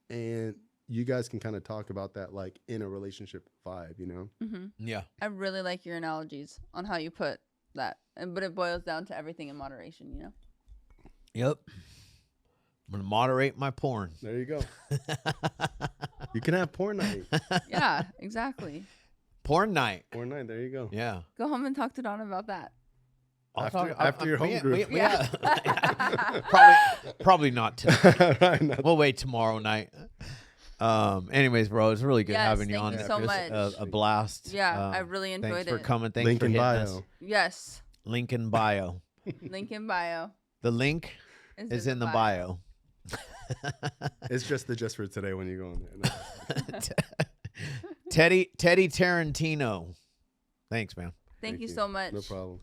And you guys can kind of talk about that like in a relationship vibe, you know? Mm-hmm. Yeah. I really like your analogies on how you put that. But it boils down to everything in moderation, you know? Yep. I'm going to moderate my porn. There you go. You can have porn night. Yeah, exactly. Porn night. Porn night, there you go. Yeah. Go home and talk to Don about that. After your home group. Yeah. probably not tonight. Right, we'll wait tomorrow night. Anyways, bro, it's really good having you on. Thank you so much. A blast. Yeah, I really enjoyed thanks it. for coming. Thanks Link for in hitting bio. us. Yes. Link in bio. Link in bio. The link is in the bio. It's just for today when you go on there. No. Teddy Tarantino. Thanks, man. Thank you so much. No problem.